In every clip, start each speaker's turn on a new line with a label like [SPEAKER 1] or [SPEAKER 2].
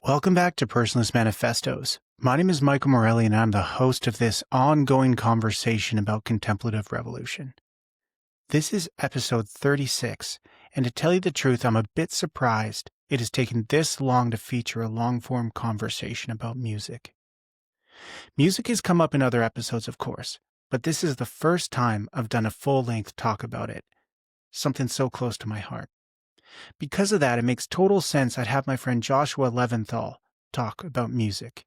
[SPEAKER 1] Welcome back to Personalist Manifestos. My name is Michael Morelli, and I'm the host of this ongoing conversation about contemplative revolution. This is episode 36, and to tell you the truth, I'm a bit surprised it has taken this long to feature a long-form conversation about music. Music has come up in other episodes, of course, but this is the first time I've done a full-length talk about it, something so close to my heart. Because of that, it makes total sense I'd have my friend Joshua Leventhal talk about music.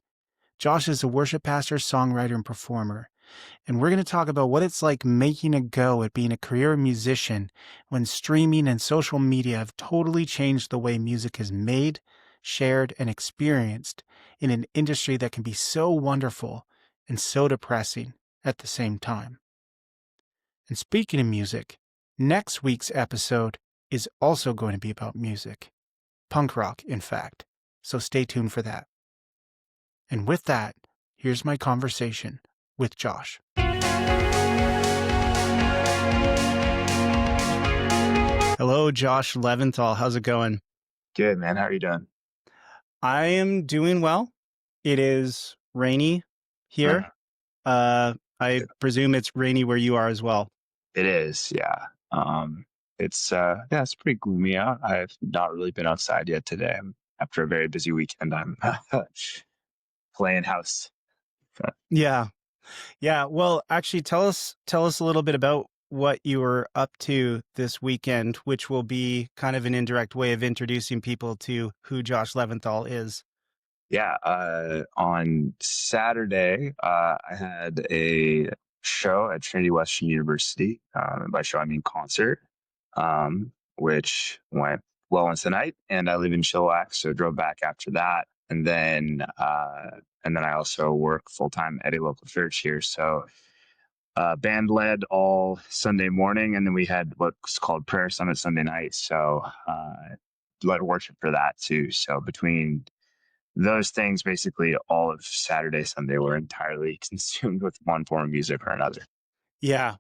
[SPEAKER 1] Josh is a worship pastor, songwriter, and performer, and we're going to talk about what it's like making a go at being a career musician when streaming and social media have totally changed the way music is made, shared, and experienced in an industry that can be so wonderful and so depressing at the same time. And speaking of music, next week's episode is also going to be about music. Punk rock, in fact. So stay tuned for that. And with that, here's my conversation with Josh. Hello, Josh Leventhal. How's it going?
[SPEAKER 2] Good, man. How are you doing?
[SPEAKER 1] I am doing well. It is rainy here. I presume it's rainy where you are as well.
[SPEAKER 2] It is, yeah. It's pretty gloomy out. I've not really been outside yet today. After a very busy weekend, I'm playing house.
[SPEAKER 1] Yeah. Well, actually, tell us a little bit about what you were up to this weekend, which will be kind of an indirect way of introducing people to who Josh Leventhal is.
[SPEAKER 2] Yeah. On Saturday, I had a show at Trinity Western University. By show, I mean concert, which went well into the night. And I live in Chilliwack, so drove back after that. And then I also work full time at a local church here. So band led all Sunday morning, and then we had what's called Prayer Summit Sunday night. So led worship for that too. So between those things, basically all of Saturday, Sunday were entirely consumed with one form of music or another.
[SPEAKER 1] Yeah.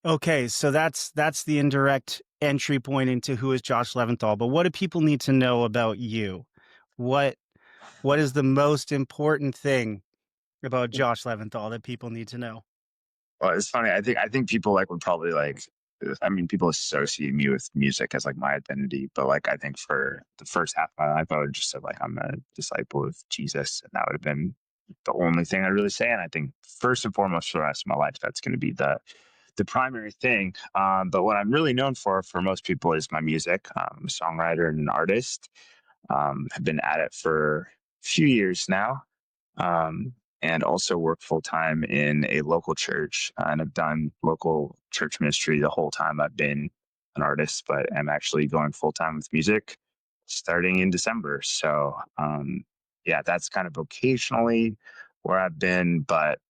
[SPEAKER 1] Okay, so that's the indirect entry point into who is Josh Leventhal. But what do people need to know about you? What is the most important thing about Josh Leventhal that people need to know?
[SPEAKER 2] Well, it's funny. I think people would probably people associate me with music as my identity, but I think for the first half of my life, I would just said I'm a disciple of Jesus, and that would have been the only thing I'd really say. And I think first and foremost for the rest of my life, that's going to be the primary thing. But what I'm really known for most people is my music. I'm a songwriter and an artist. Have been at it for a few years now. And also work full time in a local church. And I've done local church ministry the whole time I've been an artist, but I'm actually going full time with music starting in December. So, that's kind of vocationally where I've been, but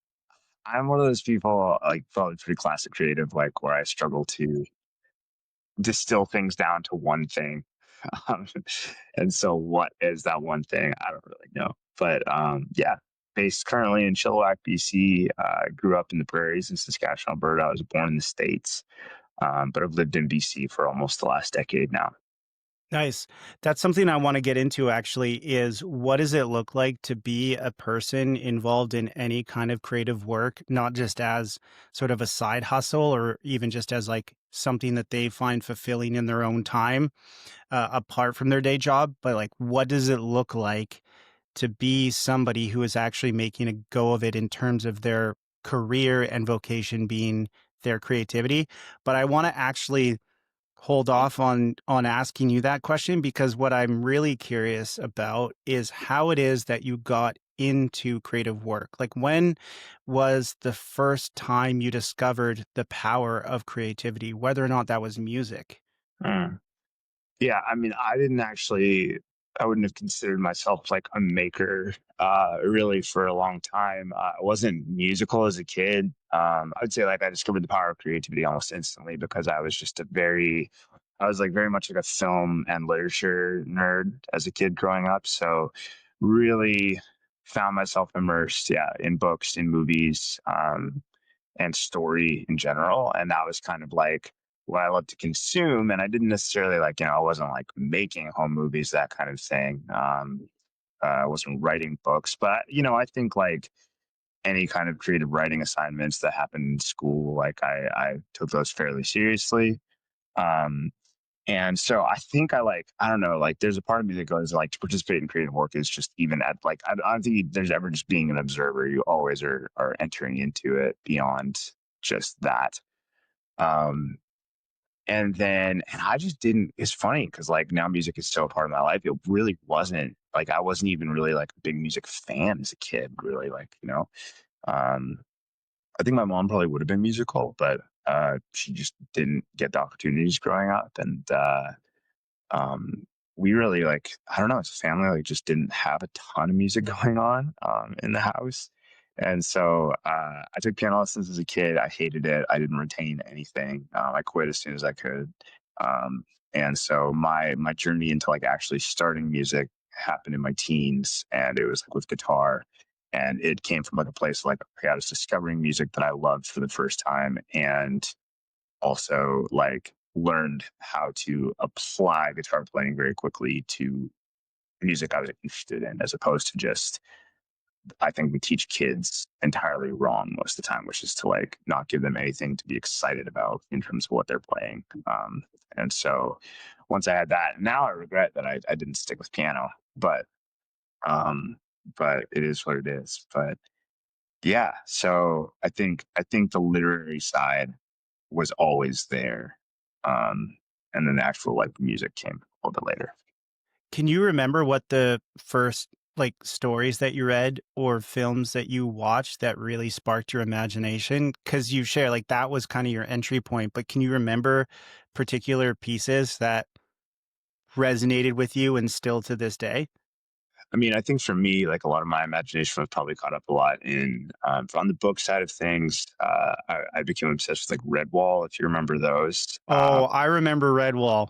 [SPEAKER 2] I'm one of those people, probably pretty classic creative, where I struggle to distill things down to one thing. Um, and so what is that one thing? I don't really know. But based currently in Chilliwack, BC. Grew up in the prairies in Saskatchewan, Alberta. I was born in the States, but I've lived in BC for almost the last decade now.
[SPEAKER 1] Nice. That's something I want to get into actually is what does it look like to be a person involved in any kind of creative work, not just as sort of a side hustle or even just as something that they find fulfilling in their own time, apart from their day job, but what does it look like to be somebody who is actually making a go of it in terms of their career and vocation being their creativity? But I want to actually hold off on asking you that question because what I'm really curious about is how it is that you got into creative work. When was the first time you discovered the power of creativity, whether or not that was music?
[SPEAKER 2] Mm. Yeah, I wouldn't have considered myself a maker really for a long time. I wasn't musical as a kid. I would say I discovered the power of creativity almost instantly because I was very much a film and literature nerd as a kid growing up. So really found myself immersed, in books, in movies, and story in general. And that was kind of what I love to consume. And I didn't necessarily I wasn't making home movies, that kind of thing. wasn't writing books, but I think like any kind of creative writing assignments that happened in school, like I took those fairly seriously. Um, and so I think I don't know, like there's a part of me that goes like to participate in creative work is just even at like, I don't think there's ever just being an observer. You always are entering into it beyond just that. Um, and I just didn't, it's funny because like now music is so a part of my life. It really wasn't like, I wasn't even really like a big music fan as a kid, really um, I think my mom probably would have been musical, but she just didn't get the opportunities growing up. And um, we really like, I don't know, as a family, like just didn't have a ton of music going on in the house. And so I took piano lessons as a kid. I hated it. I didn't retain anything. I quit as soon as I could. Um, and so my journey into like actually starting music happened in my teens, and it was like with guitar. And it came from like a place like, okay, I was discovering music that I loved for the first time, and also like learned how to apply guitar playing very quickly to music I was interested in, as opposed to just, I think we teach kids entirely wrong most of the time, which is to like not give them anything to be excited about in terms of what they're playing. And so once I had that, now I regret that I didn't stick with piano, um, but it is what it is. But yeah, so I think the literary side was always there. Um, and then the actual like music came a little bit later.
[SPEAKER 1] Can you remember what the first like stories that you read or films that you watched that really sparked your imagination? Because you share like that was kind of your entry point, but can you remember particular pieces that resonated with you and still to this day?
[SPEAKER 2] I mean, I think for me, like a lot of my imagination was probably caught up a lot in on the book side of things. I became obsessed with like Redwall, if you remember those.
[SPEAKER 1] Oh, I remember Redwall.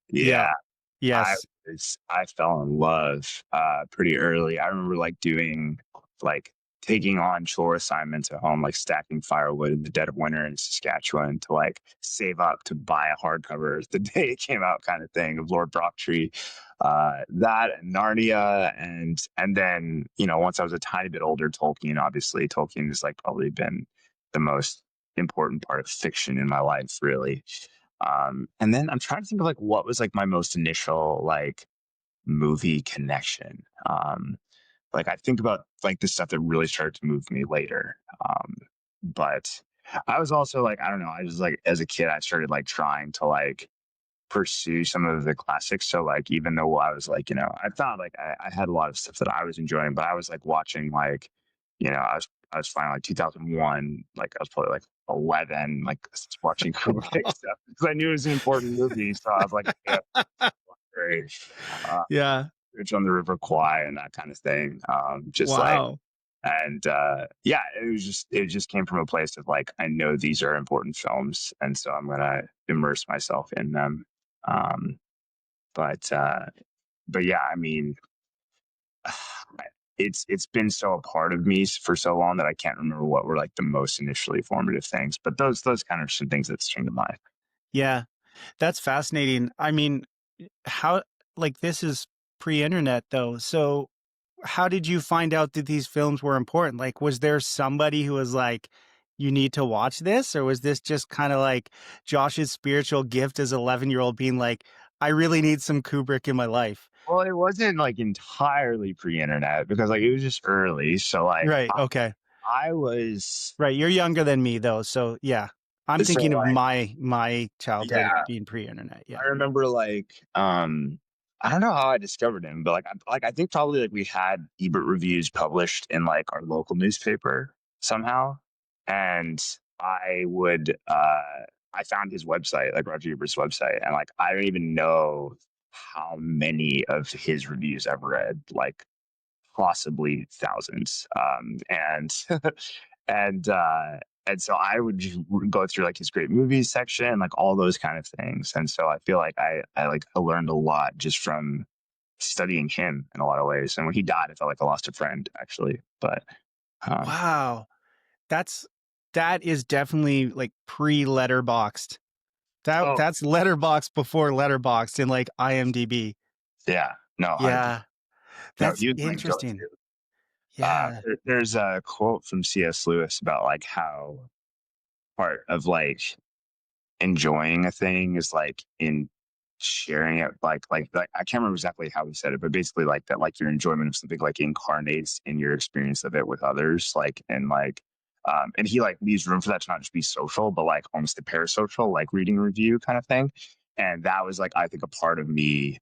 [SPEAKER 1] Yeah.
[SPEAKER 2] Yeah, I
[SPEAKER 1] Yes.
[SPEAKER 2] I fell in love pretty early. I remember like doing like taking on chore assignments at home, like stacking firewood in the dead of winter in Saskatchewan to like save up to buy a hardcover the day it came out, kind of thing, of Lord Brocktree. That and Narnia, and then once I was a tiny bit older, Tolkien. Obviously, Tolkien has like probably been the most important part of fiction in my life, really. And then I'm trying to think of like what was like my most initial like movie connection. Like I think about like the stuff that really started to move me later. But I was also like, I don't know, I was like as a kid, I started like trying to like pursue some of the classics. So like even though I was like, I thought like I had a lot of stuff that I was enjoying, but I was like watching like, I was finding like 2001, like I was probably like 11, like watching Kubrick stuff because I knew it was an important movie. So I was like, yeah, great. Uh,
[SPEAKER 1] Yeah.
[SPEAKER 2] Bridge on the River Kwai and that kind of thing. Just like,
[SPEAKER 1] Wow.
[SPEAKER 2] and yeah, it just came from a place of like, I know these are important films, and so I'm gonna immerse myself in them. Um, but uh, but yeah, I mean, it's been so a part of me for so long that I can't remember what were like the most initially formative things. But those kind of some things that string to mind.
[SPEAKER 1] Yeah. That's fascinating. I mean, how like this is pre-internet though. So how did you find out that these films were important? Like, was there somebody who was like, you need to watch this? Or was this just kind of like Josh's spiritual gift as 11-year-old being like, I really need some Kubrick in my life?
[SPEAKER 2] Well, it wasn't like entirely pre-internet because like it was just early. So like
[SPEAKER 1] Right. Okay.
[SPEAKER 2] I was
[SPEAKER 1] Right. You're younger than me though. So yeah, I'm
[SPEAKER 2] so
[SPEAKER 1] thinking of
[SPEAKER 2] like
[SPEAKER 1] my childhood
[SPEAKER 2] yeah,
[SPEAKER 1] being pre-internet. Yeah.
[SPEAKER 2] I remember like I don't know how I discovered him, but I think probably like we had Ebert reviews published in like our local newspaper somehow, and I found his website, like Roger Ebert's website, and like I don't even know how many of his reviews I've read, like possibly thousands. And and so I would just go through like his great movies section, like all those kind of things. And so I feel like I learned a lot just from studying him in a lot of ways. And when he died, I felt like I lost a friend actually. But um,
[SPEAKER 1] Wow. That is definitely like pre-letterboxed.
[SPEAKER 2] oh
[SPEAKER 1] That's letterbox before letterboxed in like IMDb.
[SPEAKER 2] yeah, no, 100%.
[SPEAKER 1] Yeah.
[SPEAKER 2] No,
[SPEAKER 1] That's
[SPEAKER 2] he was my
[SPEAKER 1] interesting.
[SPEAKER 2] go-to.
[SPEAKER 1] Yeah.
[SPEAKER 2] There's a quote from C.S. Lewis about like how part of like enjoying a thing is like in sharing it like I can't remember exactly how he said it, but basically like that like your enjoyment of something like incarnates in your experience of it with others, like and like and he like leaves room for that to not just be social but like almost a parasocial like reading review kind of thing. And that was like I think a part of me,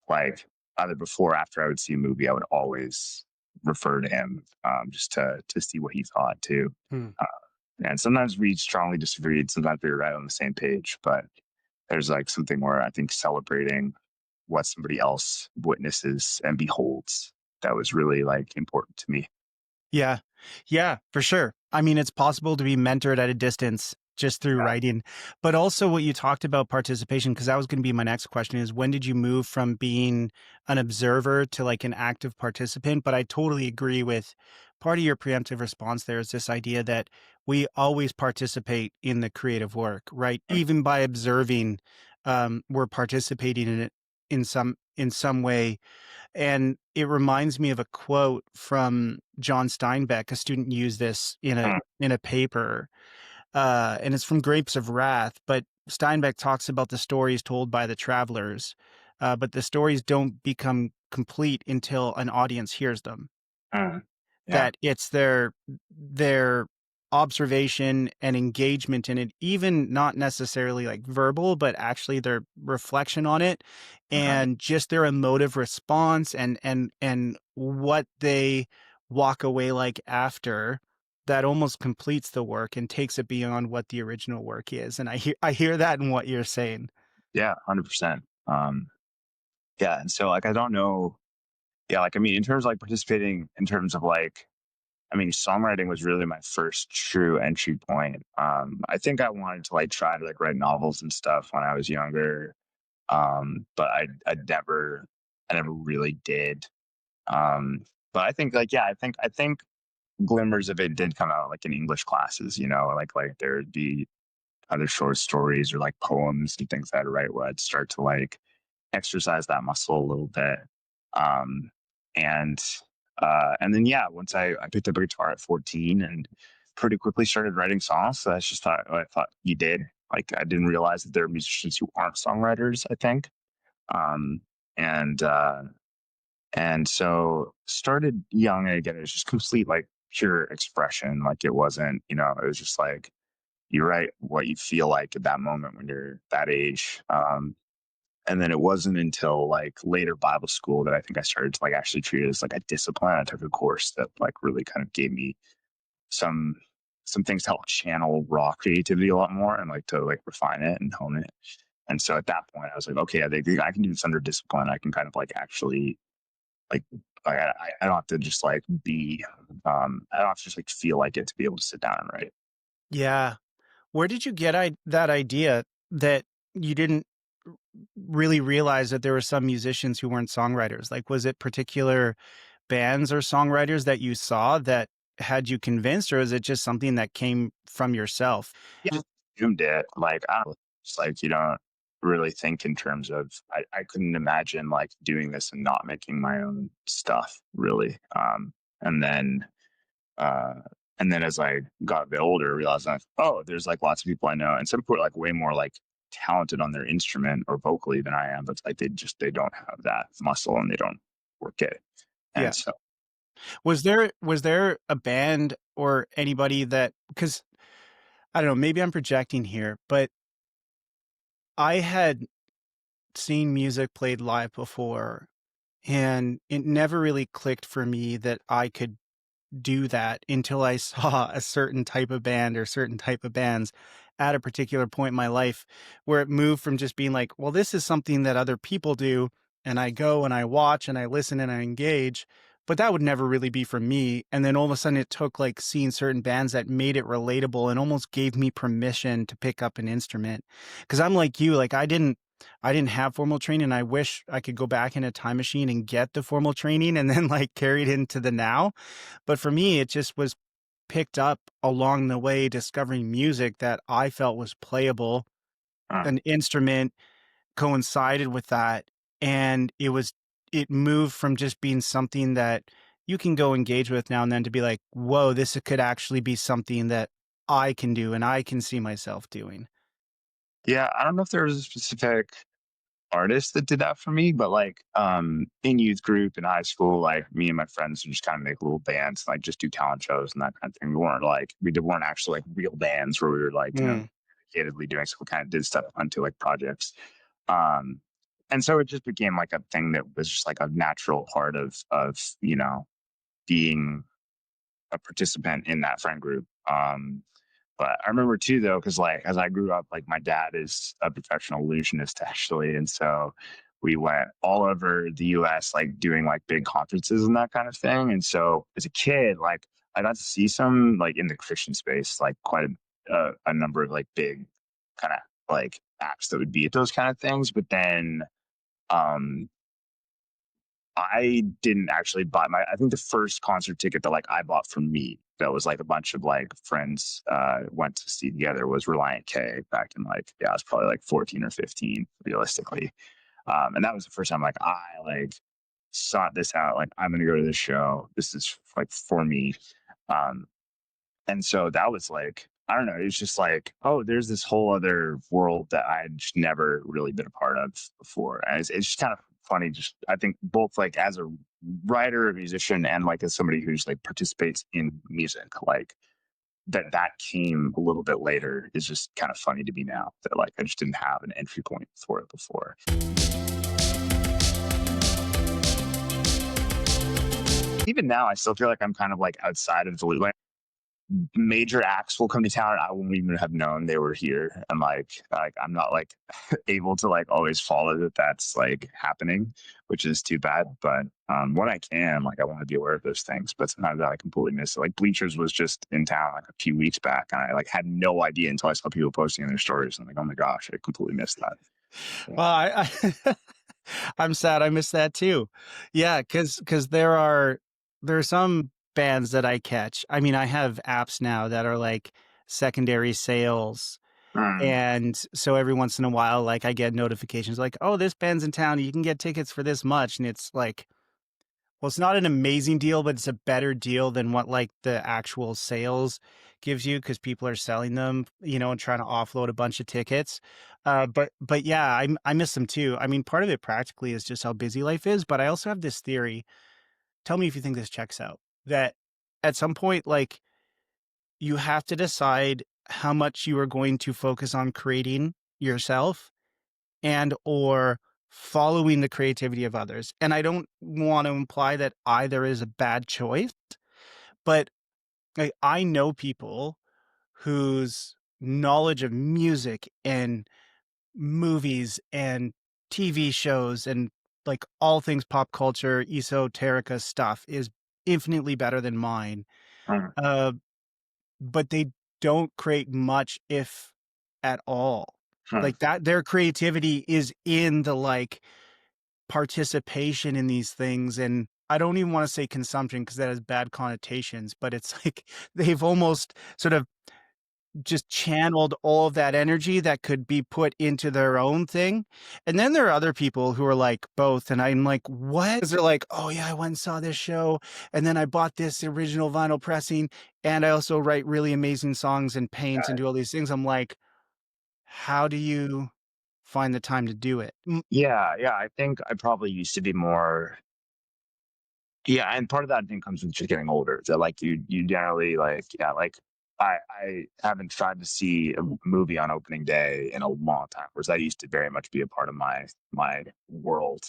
[SPEAKER 2] like either before or after I would see a movie I would always refer to him, just to see what he thought too.
[SPEAKER 1] Hmm.
[SPEAKER 2] uh, and sometimes we strongly disagreed, sometimes we were right on the same page, but there's like something where I think celebrating what somebody else witnesses and beholds that was really like important to me.
[SPEAKER 1] Yeah. Yeah, for sure. I mean, it's possible to be mentored at a distance just through
[SPEAKER 2] Yeah.
[SPEAKER 1] writing. But also what you talked about participation, because that was going to be my next question is when did you move from being an observer to like an active participant? But I totally agree with part of your preemptive response there is this idea that we always participate in the creative work, right? Even by observing, we're participating in it in some way. And it reminds me of a quote from John Steinbeck. A student used this in a paper, and it's from Grapes of Wrath. But Steinbeck talks about the stories told by the travelers, but the stories don't become complete until an audience hears them.
[SPEAKER 2] Mm. Yeah.
[SPEAKER 1] That it's their observation and engagement in it, even not necessarily like verbal, but actually their reflection on it
[SPEAKER 2] Uh-huh.
[SPEAKER 1] and just their emotive response and what they walk away like after that almost completes the work and takes it beyond what the original work is. And I hear that in what you're saying.
[SPEAKER 2] Yeah, 100%. Yeah, and so like I don't know. Yeah, like I mean, in terms of like participating, in terms of like, I mean, songwriting was really my first true entry point. I think I wanted to like try to like write novels and stuff when I was younger, but I never really did. Um, but I think like yeah, I think glimmers of it did come out like in English classes, like there would be other short stories or like poems and things I'd write where I'd start to like exercise that muscle a little bit. Um, and and then yeah, once I picked up a guitar at 14 and pretty quickly started writing songs. So that's just what I thought you did. Like I didn't realize that there are musicians who aren't songwriters, I think. Um, and and so started young, and again, it was just complete like pure expression. Like it wasn't, it was just like you write what you feel like at that moment when you're that age. And then it wasn't until like later Bible school that I think I started to like actually treat it as like a discipline. I took a course that like really kind of gave me some some things to help channel raw creativity a lot more and like to like refine it and hone it. And so at that point, I was like, okay, I can do this under discipline. I can kind of like actually like I don't have to just like be I don't have to just like feel like it to be able to sit down and write.
[SPEAKER 1] Yeah. Where did you get that idea that you didn't really realize that there were some musicians who weren't songwriters? Like, was it particular bands or songwriters that you saw that had you convinced, or is it just something that came from yourself?
[SPEAKER 2] Yeah, assumed it. Like I don't know, it's like you don't really think in terms of I couldn't imagine like doing this and not making my own stuff really. And then uh and then as I got a bit older, I realized that oh, there's like lots of people I know, and some people are like way more like talented on their instrument or vocally than I am, but like they don't have that muscle and they don't work it. And
[SPEAKER 1] Yeah.
[SPEAKER 2] so
[SPEAKER 1] Was there a band or anybody that, because I don't know, maybe I'm projecting here, but I had seen music played live before and it never really clicked for me that I could do that until I saw a certain type of band or certain type of bands at a particular point in my life where it moved from just being like, well, this is something that other people do. And I go and I watch and I listen and I engage, but that would never really be for me. And then all of a sudden it took like seeing certain bands that made it relatable and almost gave me permission to pick up an instrument. Cause I'm like you, like I didn't have formal training. I wish I could go back in a time machine and get the formal training and then like carry it into the now. But for me, it just was picked up along the way, discovering music that I felt was playable.
[SPEAKER 2] uh,
[SPEAKER 1] An instrument coincided with that, and it moved from just being something that you can go engage with now and then to be like, whoa, this could actually be something that I can do and I can see myself doing.
[SPEAKER 2] Yeah, I don't know if there was a specific artist that did that for me, but like in youth group in high school, like me and my friends would just kind of make little bands, like just do talent shows and that kind of thing. We weren't actually like real bands where we were like,
[SPEAKER 1] Mm.
[SPEAKER 2] creatively doing, so we kind of did stuff onto like projects. Um and so it just became like a thing that was just like a natural part of being a participant in that friend group. But I remember too, though, because like as I grew up, like my dad is a professional illusionist actually, and so we went all over the U.S. like doing like big conferences and that kind of thing. And so as a kid, like I got to see some like in the Christian space, like quite a number of like big kind of like acts that would be at those kind of things. But then um I didn't actually buy I think the first concert ticket that like I bought for me that was like a bunch of like friends went to see together was Reliant K back in like, yeah, I was probably like 14 or 15 realistically. And that was the first time like I like sought this out. Like I'm gonna go to this show. This is like for me. Um and so that was like, I don't know, it's just like, oh, there's this whole other world that I'd just never really been a part of before. And it's just kind of funny. Just, I think both like as a writer, a musician, and like as somebody who's like participates in music, like that came a little bit later is just kind of funny to me now that like I just didn't have an entry point for it before. Even now, I still feel like I'm kind of like outside of the loop. Like major acts will come to town and I wouldn't even have known they were here. And like I'm not like able to like always follow that that's like happening, which is too bad. But when I can, like I want to be aware of those things. But sometimes I completely miss it. Like Bleachers was just in town like a few weeks back, and I like had no idea until I saw people posting in their stories. I'm like, oh my gosh, I completely missed that. Yeah.
[SPEAKER 1] Well, I I'm sad I missed that too. Yeah, because there are some bands that I catch. I mean, I have apps now that are like secondary sales.
[SPEAKER 2] Mm,
[SPEAKER 1] And so every once in a while, like I get notifications like, oh, this band's in town. You can get tickets for this much. And it's like, well, it's not an amazing deal, but it's a better deal than what like the actual sales gives you because people are selling them, and trying to offload a bunch of tickets. But yeah, I miss them too. I mean, part of it practically is just how busy life is. But I also have this theory. Tell me if you think this checks out. That at some point, like you have to decide how much you are going to focus on creating yourself and or following the creativity of others. And I don't want to imply that either is a bad choice, but I know people whose knowledge of music and movies and TV shows and like all things pop culture, esoterica stuff is infinitely better than mine.
[SPEAKER 2] mm,
[SPEAKER 1] Uh, but they don't create much, if at all.
[SPEAKER 2] mm.
[SPEAKER 1] Like that, their creativity is in the like participation in these things. And I don't even want to say consumption because that has bad connotations, but it's like they've almost sort of just channeled all of that energy that could be put into their own thing. And then there are other people who are like both. And I'm like, what? 'Cause they're like, oh yeah, I went and saw this show. And then I bought this original vinyl pressing. And I also write really amazing songs and paint and do all these things. I'm like, how do you find the time to do it?
[SPEAKER 2] Yeah, yeah. I think I probably used to be more. Yeah, and part of that I think comes with just getting older. That like you generally like, yeah, like I haven't tried to see a movie on opening day in a long time, whereas that used to very much be a part of my world.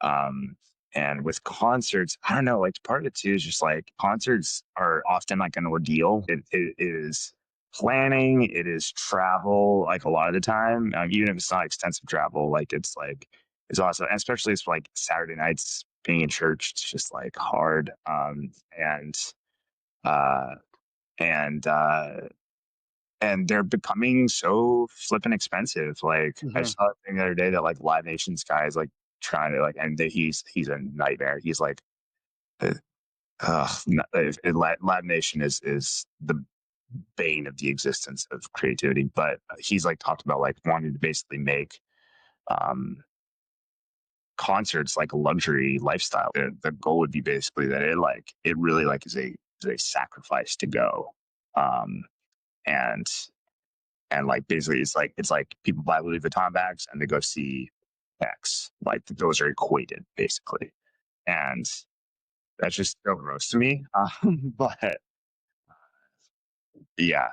[SPEAKER 2] Um and with concerts, I don't know, like part of it too is just like concerts are often like an ordeal. It is planning, it is travel, like a lot of the time, even if it's not extensive travel, like it's also, and especially it's like Saturday nights being in church, it's just like hard. Uh and and they're becoming so flippin' expensive. Like I
[SPEAKER 1] Mhm.
[SPEAKER 2] saw a thing the other day that like Live Nation's guy is like trying to like, and he's a nightmare. He's like, uh, Live Nation is the bane of the existence of creativity. But he's like talked about like wanting to basically make um concerts like a luxury lifestyle. The goal would be basically that it really like is a sacrifice to go. Um, and like basically it's like people buy Louis Vuitton bags and they go see X. Like those are equated basically. And that's just so gross to me. But yeah,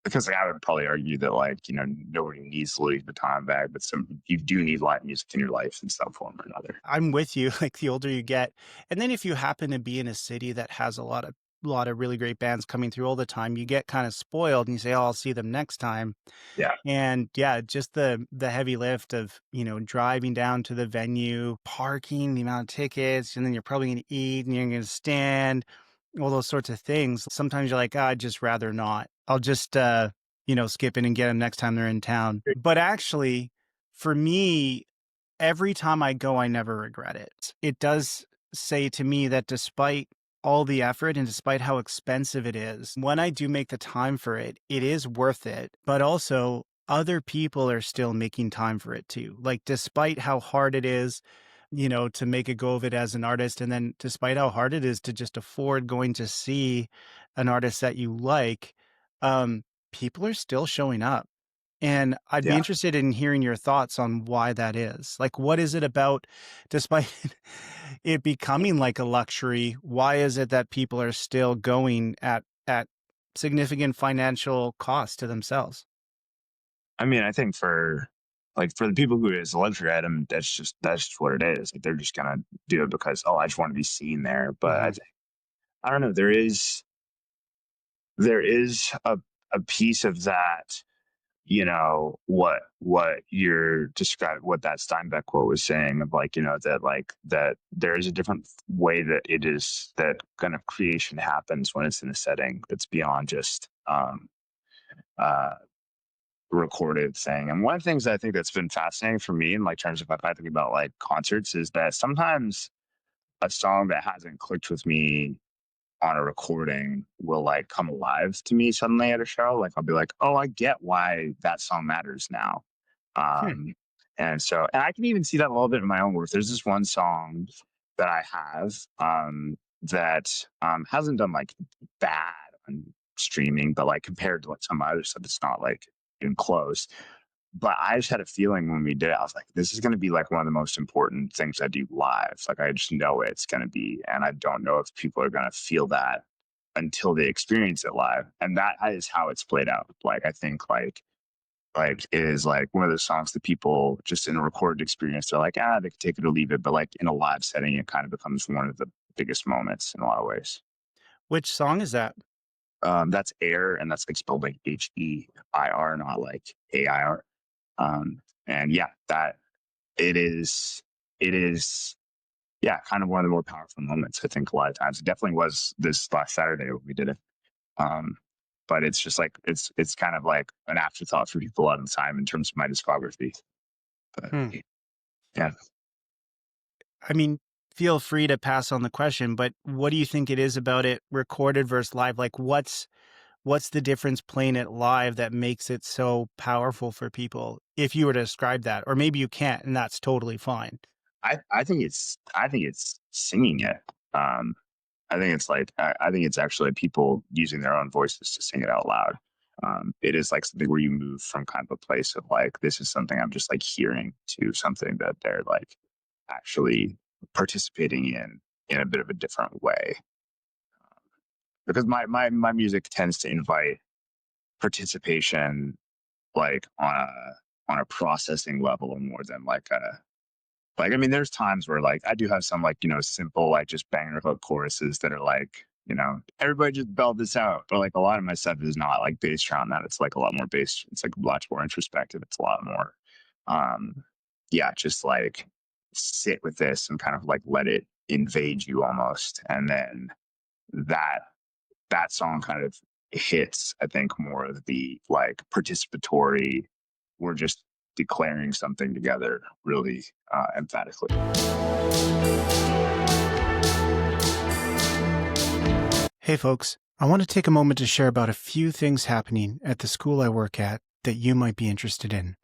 [SPEAKER 2] because like, I would probably argue that like, you know, nobody needs the Louis Vuitton bag, but you do need live music in your life in some form or another.
[SPEAKER 1] I'm with you. Like the older you get, and then if you happen to be in a city that has a lot of really great bands coming through all the time, you get kind of spoiled and you say, "Oh, I'll see them next time."
[SPEAKER 2] Yeah.
[SPEAKER 1] And yeah, just the heavy lift of, driving down to the venue, parking, the amount of tickets, and then you're probably going to eat and you're going to stand, all those sorts of things. Sometimes you're like, I'd just rather not. I'll just, skip in and get them next time they're in town. But actually, for me, every time I go, I never regret it. It does say to me that despite all the effort and despite how expensive it is, when I do make the time for it, it is worth it. But also, other people are still making time for it too. Like, despite how hard it is, to make a go of it as an artist, and then despite how hard it is to just afford going to see an artist that you like, um, people are still showing up. And I'd be
[SPEAKER 2] Yeah.
[SPEAKER 1] interested in hearing your thoughts on why that is. Like, what is it about, despite it becoming like a luxury, why is it that people are still going at significant financial cost to themselves?
[SPEAKER 2] I mean, I think for the people who it is a luxury item, that's just what it is. Like they're just gonna do it because, oh, I just want to be seen there. But
[SPEAKER 1] Mhm.
[SPEAKER 2] I don't know. There is a piece of that, you know, what you're describing, what that Steinbeck quote was saying of like, you know, that there is a different way that it is that kind of creation happens when it's in a setting that's beyond just uh recorded thing. And one of the things that I think that's been fascinating for me in like terms of if I think about like concerts is that sometimes a song that hasn't clicked with me on a recording will like come alive to me suddenly at a show. Like I'll be like, oh, I get why that song matters now.
[SPEAKER 1] Hmm.
[SPEAKER 2] And I can even see that a little bit in my own work. There's this one song that I have that hasn't done like bad on streaming, but like compared to like some other stuff, it's not like even close. But I just had a feeling when we did it, I was like, this is going to be like one of the most important things I do live. Like, I just know it's going to be. And I don't know if people are going to feel that until they experience it live. And that is how it's played out. Like, I think it is like one of those songs that people just in a recorded experience, they're like, they could take it or leave it. But like in a live setting, it kind of becomes one of the biggest moments in a lot of ways.
[SPEAKER 1] Which song is that?
[SPEAKER 2] That's Air, and that's like spelled like Heir, not like AIR. And yeah, that it is, yeah, kind of one of the more powerful moments. I think a lot of times it definitely was this last Saturday when we did it. Um, but it's just like, it's kind of like an afterthought for people a lot of the time in terms of my discography. But
[SPEAKER 1] Hmm.
[SPEAKER 2] yeah,
[SPEAKER 1] I mean, feel free to pass on the question, but what do you think it is about it recorded versus live? Like, what's the difference playing it live that makes it so powerful for people, if you were to describe that? Or maybe you can't, and that's totally fine.
[SPEAKER 2] I think it's singing it. Um, I think it's like I think it's actually people using their own voices to sing it out loud. It is like something where you move from kind of a place of like, this is something I'm just like hearing, to something that they're like actually participating in a bit of a different way. Because my music tends to invite participation like on a processing level more than like a like, I mean, there's times where like I do have some like, you know, simple like just banger hook choruses that are like, you know, everybody just belt this out. But like a lot of my stuff is not like based around that. It's like a lot more based. It's like much more introspective. It's a lot more, um, yeah, just like sit with this and kind of like let it invade you almost. And then that that song kind of hits, I think, more of the like participatory. We're just declaring something together really emphatically.
[SPEAKER 1] Hey, folks, I want to take a moment to share about a few things happening at the school I work at that you might be interested in.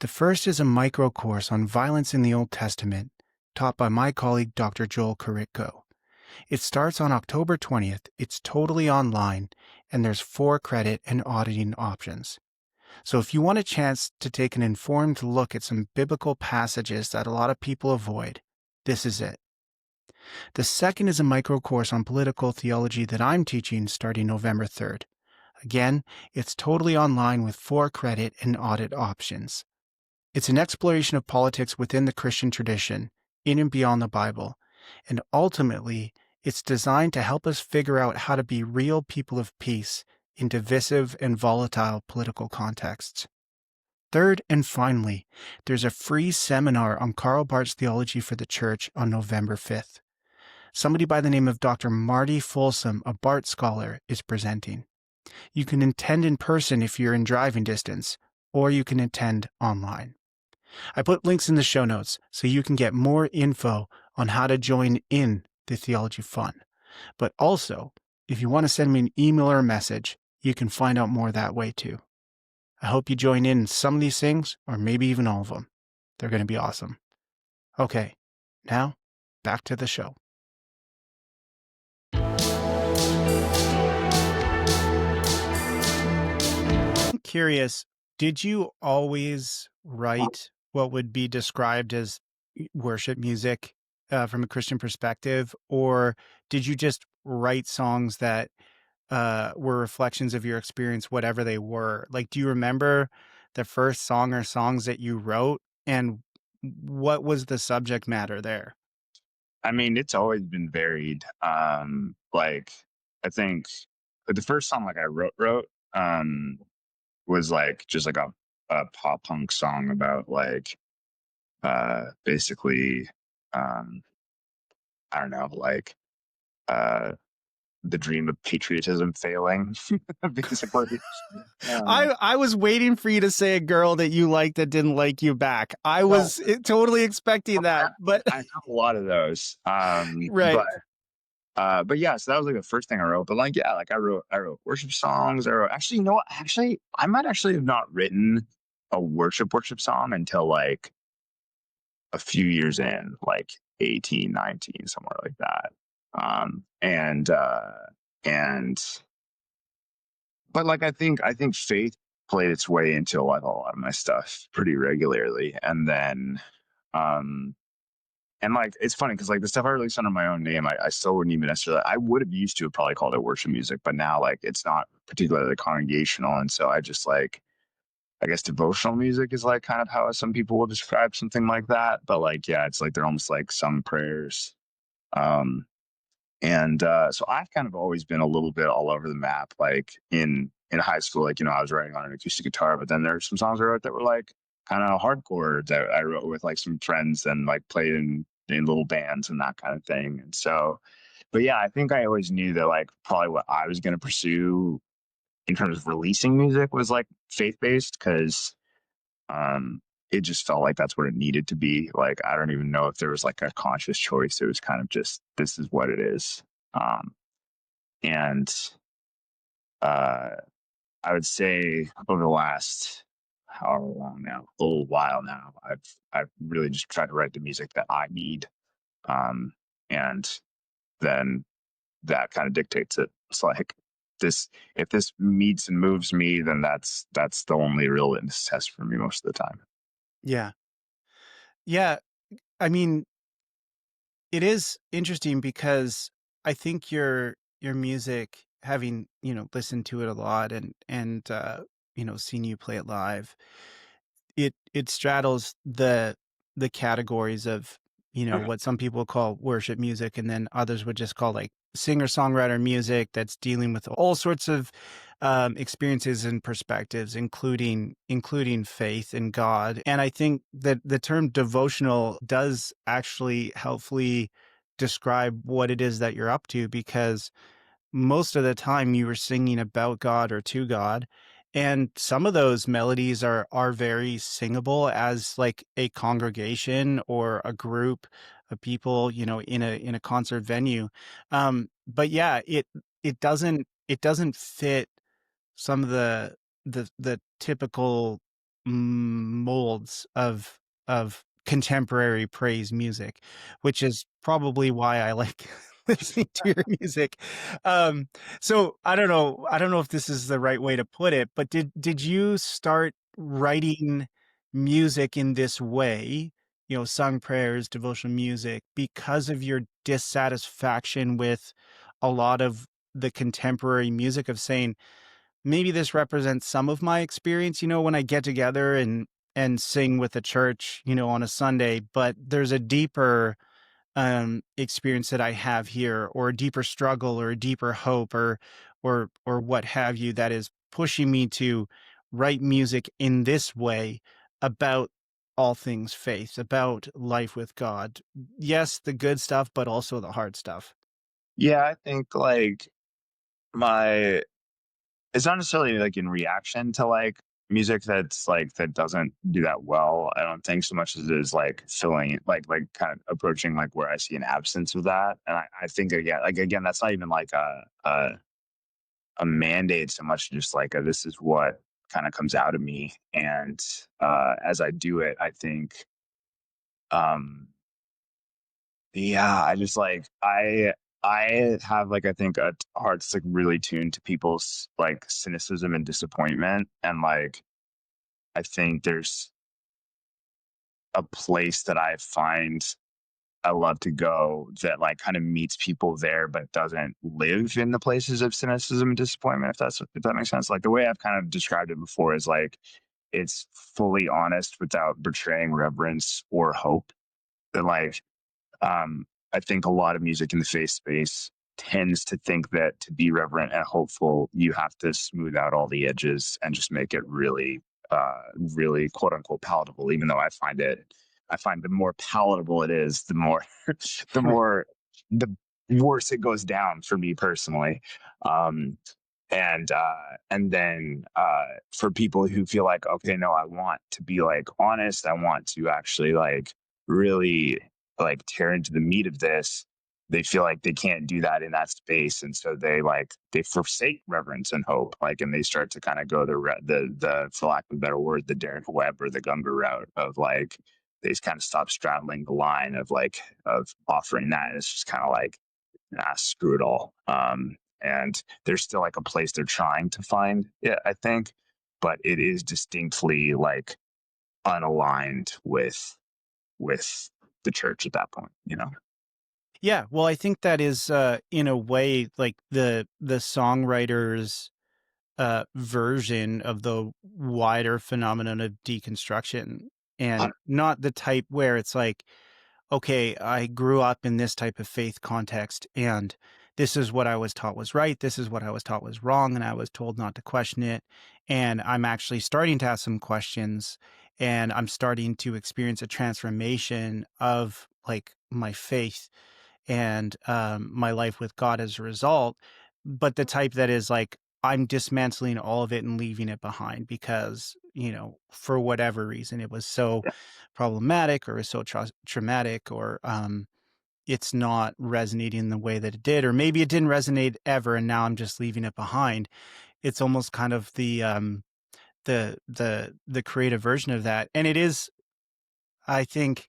[SPEAKER 1] The first is a micro course on violence in the Old Testament, taught by my colleague Dr. Joel Karitko. It starts on October 20th, it's totally online, and there's 4 credit and auditing options. So if you want a chance to take an informed look at some biblical passages that a lot of people avoid, this is it. The second is a micro course on political theology that I'm teaching starting November 3rd. Again, it's totally online with 4 credit and audit options. It's an exploration of politics within the Christian tradition, in and beyond the Bible, and ultimately, it's designed to help us figure out how to be real people of peace in divisive and volatile political contexts. Third and finally, there's a free seminar on Karl Barth's theology for the church on November 5th. Somebody by the name of Dr. Marty Folsom, a Barth scholar, is presenting. You can attend in person if you're in driving distance, or you can attend online. I put links in the show notes so you can get more info on how to join in the theology fun. But also, if you want to send me an email or a message, you can find out more that way too. I hope you join in some of these things, or maybe even all of them. They're going to be awesome. Okay, now back to the show. I'm curious, did you always write what would be described as worship music from a Christian perspective, or did you just write songs that were reflections of your experience, whatever they were? Like, do you remember the first song or songs that you wrote, and what was the subject matter there?
[SPEAKER 2] I mean, it's always been varied. Like I think the first song like I wrote was like just like a pop punk song about like basically um I don't know, like uh the dream of patriotism failing basically. Um,
[SPEAKER 1] I was waiting for you to say a girl that you liked that didn't like you back. I
[SPEAKER 2] well,
[SPEAKER 1] was totally expecting that, but
[SPEAKER 2] I have a lot of those.
[SPEAKER 1] right.
[SPEAKER 2] But yeah, so that was like the first thing I wrote. But like, yeah, like I wrote worship songs. I wrote, actually, you know what? Actually, I might actually have not written a worship song until like a few years in, like 18, 19, somewhere like that. Um, and, uh, and, but like, I think faith played its way into like a lot of my stuff pretty regularly. Um, And like it's funny because like the stuff I released under my own name, I still wouldn't even necessarily. I would have used to have probably called it worship music, but now like it's not particularly congregational, and so I just like I guess devotional music is like kind of how some people will describe something like that. But like yeah, it's like they're almost like sung prayers. Um, and so I've kind of always been a little bit all over the map. Like in high school, like I was writing on an acoustic guitar, but then there's some songs I wrote that were like kind of hardcore that I wrote with like some friends and like played in little bands and that kind of thing. And so, but yeah, I think I always knew that like probably what I was going to pursue in terms of releasing music was like faith based because um, it just felt like that's what it needed to be. Like, I don't even know if there was like a conscious choice. It was kind of just, this is what it is. Um, and uh, I would say over the last however long now, a little while now, I've really just tried to write the music that I need. Um, and then that kind of dictates it. It's like this, if this meets and moves me, then that's the only real litmus test for me most of the time.
[SPEAKER 1] Yeah. Yeah. I mean, it is interesting because I think your music, having, listened to it a lot and seen you play it live, it straddles the categories of, what some people call worship music, and then others would just call like singer-songwriter music that's dealing with all sorts of experiences and perspectives, including faith in God. And I think that the term devotional does actually helpfully describe what it is that you're up to, because most of the time you were singing about God or to God. And some of those melodies are very singable as like a congregation or a group of people, in a concert venue. But yeah, it doesn't fit some of the typical molds of contemporary praise music, which is probably why I like listening to your music. Um, so I don't know if this is the right way to put it, but did you start writing music in this way, sung prayers, devotional music, because of your dissatisfaction with a lot of the contemporary music of saying, maybe this represents some of my experience, when I get together and sing with the church, on a Sunday, but there's a deeper experience that I have here, or a deeper struggle, or a deeper hope, or what have you, that is pushing me to write music in this way about all things faith, about life with God. Yes, the good stuff, but also the hard stuff.
[SPEAKER 2] Yeah, I think like my it's not necessarily like in reaction to like music that's like that doesn't do that well. I don't think so much as it is like filling like kind of approaching like where I see an absence of that. And I think again, that's not even like a mandate so much just like this is what kind of comes out of me. And as I do it, I think um yeah, I just like I have like I think a heart that's like really tuned to people's like cynicism and disappointment, and like I think there's a place that I find I love to go that like kind of meets people there, but doesn't live in the places of cynicism and disappointment. If that makes sense. Like the way I've kind of described it before is like it's fully honest without betraying reverence or hope. That like I think a lot of music in the faith space tends to think that to be reverent and hopeful, you have to smooth out all the edges and just make it really, really quote unquote palatable. Even though I find the more palatable it is, the more, the more, the worse it goes down for me personally. Um, and then for people who feel like, okay, no, I want to be like honest, I want to actually like really like tear into the meat of this, they feel like they can't do that in that space, and so they forsake reverence and hope, like, and they start to kind of go the for lack of a better word, the Derek Webb or the Gumber route of like they just kind of stop straddling the line of like of offering that. And it's just kind of like, nah, screw it all. And there's still like a place they're trying to find it, I think, but it is distinctly like unaligned with the church at that point, you know?
[SPEAKER 1] Yeah, well, I think that is, in a way, like the songwriter's version of the wider phenomenon of deconstruction, and not the type where it's like, okay, I grew up in this type of faith context, and this is what I was taught was right. This is what I was taught was wrong, and I was told not to question it. And I'm actually starting to ask some questions, and I'm starting to experience a transformation of like my faith and my life with God as a result. But the type that is like, I'm dismantling all of it and leaving it behind because, for whatever reason, it was so
[SPEAKER 2] Yeah.
[SPEAKER 1] problematic or so traumatic, or it's not resonating the way that it did, or maybe it didn't resonate ever. And now I'm just leaving it behind. It's almost kind of the creative version of that. And it is, I think,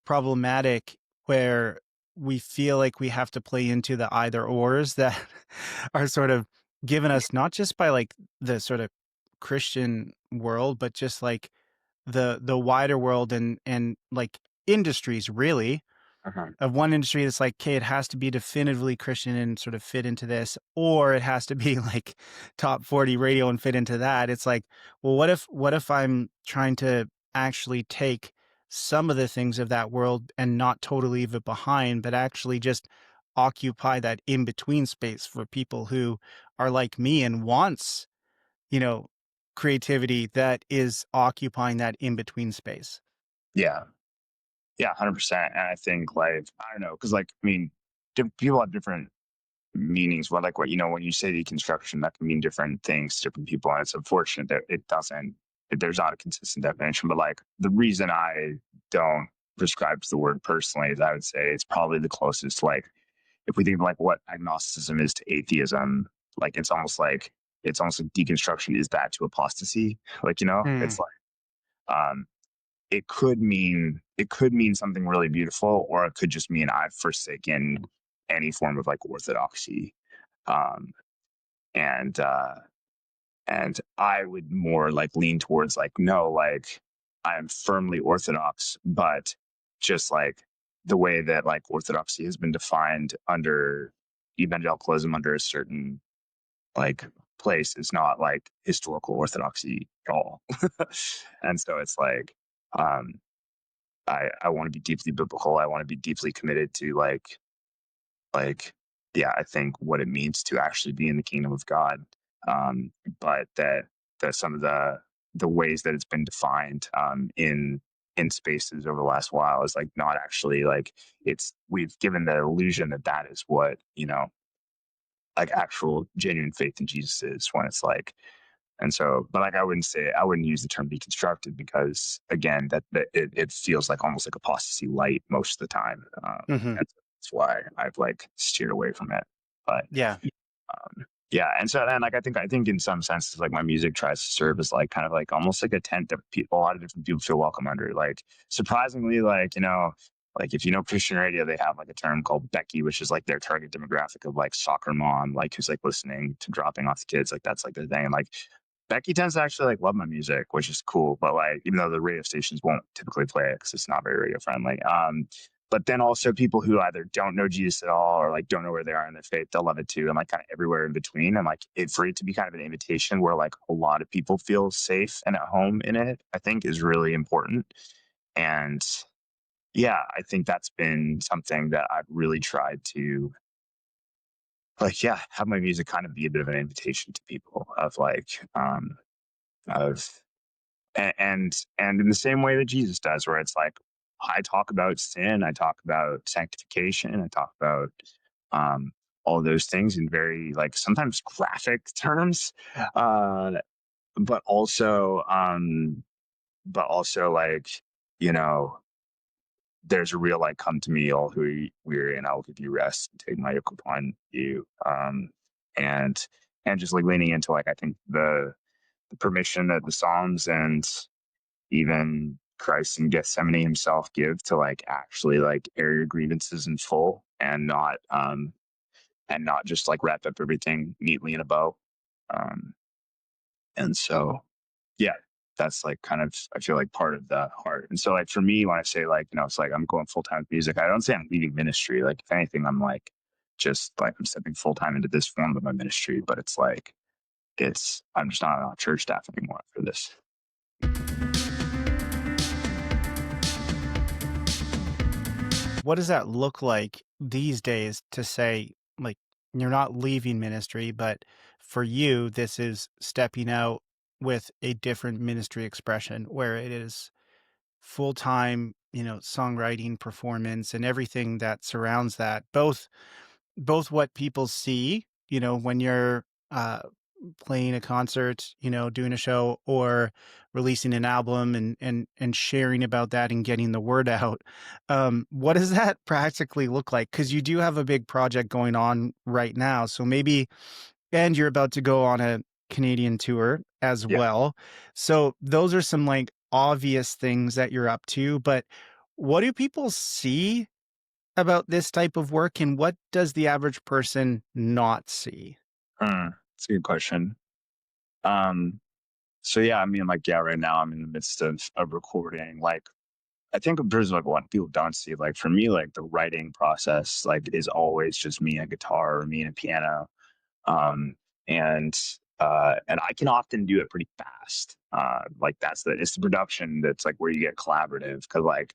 [SPEAKER 1] problematic where we feel like we have to play into the either ors that are sort of given us not just by like the sort of Christian world, but just like the wider world and like industries really,
[SPEAKER 2] Uh-huh.
[SPEAKER 1] of one industry that's like, okay, it has to be definitively Christian and sort of fit into this, or it has to be like top 40 radio and fit into that. It's like, well, what if I'm trying to actually take some of the things of that world and not totally leave it behind, but actually just occupy that in between space for people who are like me and wants, you know, creativity that is occupying that in between space.
[SPEAKER 2] Yeah. Yeah, 100%. And I think like, I don't know, because like, I mean, people have different meanings. Well, like what, when you say deconstruction, that can mean different things to different people. And it's unfortunate that there's not a consistent definition. But like the reason I don't prescribe to the word personally is I would say it's probably the closest, like, if we think of like what agnosticism is to atheism, like it's almost like deconstruction is that to apostasy. Like,
[SPEAKER 1] Hmm.
[SPEAKER 2] it's like, Um, it could mean something really beautiful, or it could just mean I've forsaken any form of like orthodoxy. Um, and and I would more like lean towards like, no, like I am firmly orthodox, but just like the way that like orthodoxy has been defined under evangelicalism under a certain like place is not like historical orthodoxy at all. And so it's like, um, I want to be deeply biblical. I want to be deeply committed to like yeah, I think what it means to actually be in the kingdom of God. Um, but that some of the ways that it's been defined in spaces over the last while is like not actually like it's we've given the illusion that that is what like actual genuine faith in Jesus is when it's like and so, but like I wouldn't use the term deconstructed because again, that it feels like almost like apostasy light most of the time.
[SPEAKER 1] Hmm.
[SPEAKER 2] And that's why I've like steered away from it. But
[SPEAKER 1] Yeah.
[SPEAKER 2] yeah, and so then like I think in some senses like my music tries to serve as like kind of like almost like a tent that people, a lot of different people feel welcome under. Like surprisingly, like like if you know Christian radio, they have like a term called Becky, which is like their target demographic of like soccer mom, like who's like listening to dropping off the kids, like that's like their thing. And like Becky tends to actually like love my music, which is cool. But like, even though the radio stations won't typically play it because it's not very radio friendly. But then also people who either don't know Jesus at all or like don't know where they are in their faith, they'll love it too. And like kind of everywhere in between. And like it for it to be kind of an invitation where like a lot of people feel safe and at home in it, I think is really important. And yeah, I think that's been something that I've really tried to like, yeah, have my music kind of be a bit of an invitation to people of like, of and in the same way that Jesus does, where it's like I talk about sin, I talk about sanctification, I talk about um, all those things in very like sometimes graphic terms, uh, but also but also like you know there's a real like come to me all who are weary and I'll give you rest and take my yoke upon you and and just like leaning into like I think the permission that the Psalms and even Christ in Gethsemane himself give to like actually like air your grievances in full and not just like wrap up everything neatly in a bow. Um and so yeah, that's like kind of I feel like part of the heart. And so like for me when I say like, it's like I'm going full time with music, I don't say I'm leaving ministry. Like if anything, I'm like just like I'm stepping full time into this form of my ministry, but it's like I'm just not on church staff anymore for this.
[SPEAKER 1] What does that look like these days to say, like, you're not leaving ministry, but for you, this is stepping out with a different ministry expression where it is full time, songwriting, performance, and everything that surrounds that, both what people see, when you're playing a concert, doing a show or releasing an album and sharing about that and getting the word out. What does that practically look like? Because you do have a big project going on right now. So maybe, and you're about to go on a Canadian tour as
[SPEAKER 2] Yeah.
[SPEAKER 1] well. So those are some like obvious things that you're up to, but what do people see about this type of work and what does the average person not see?
[SPEAKER 2] That's a good question. Um, so yeah, I mean, like, yeah, right now I'm in the midst of recording. Like, I think in terms of like what people don't see, like for me, like the writing process, like is always just me and a guitar or me and a piano. Um, and I can often do it pretty fast. Like it's the production that's like where you get collaborative because like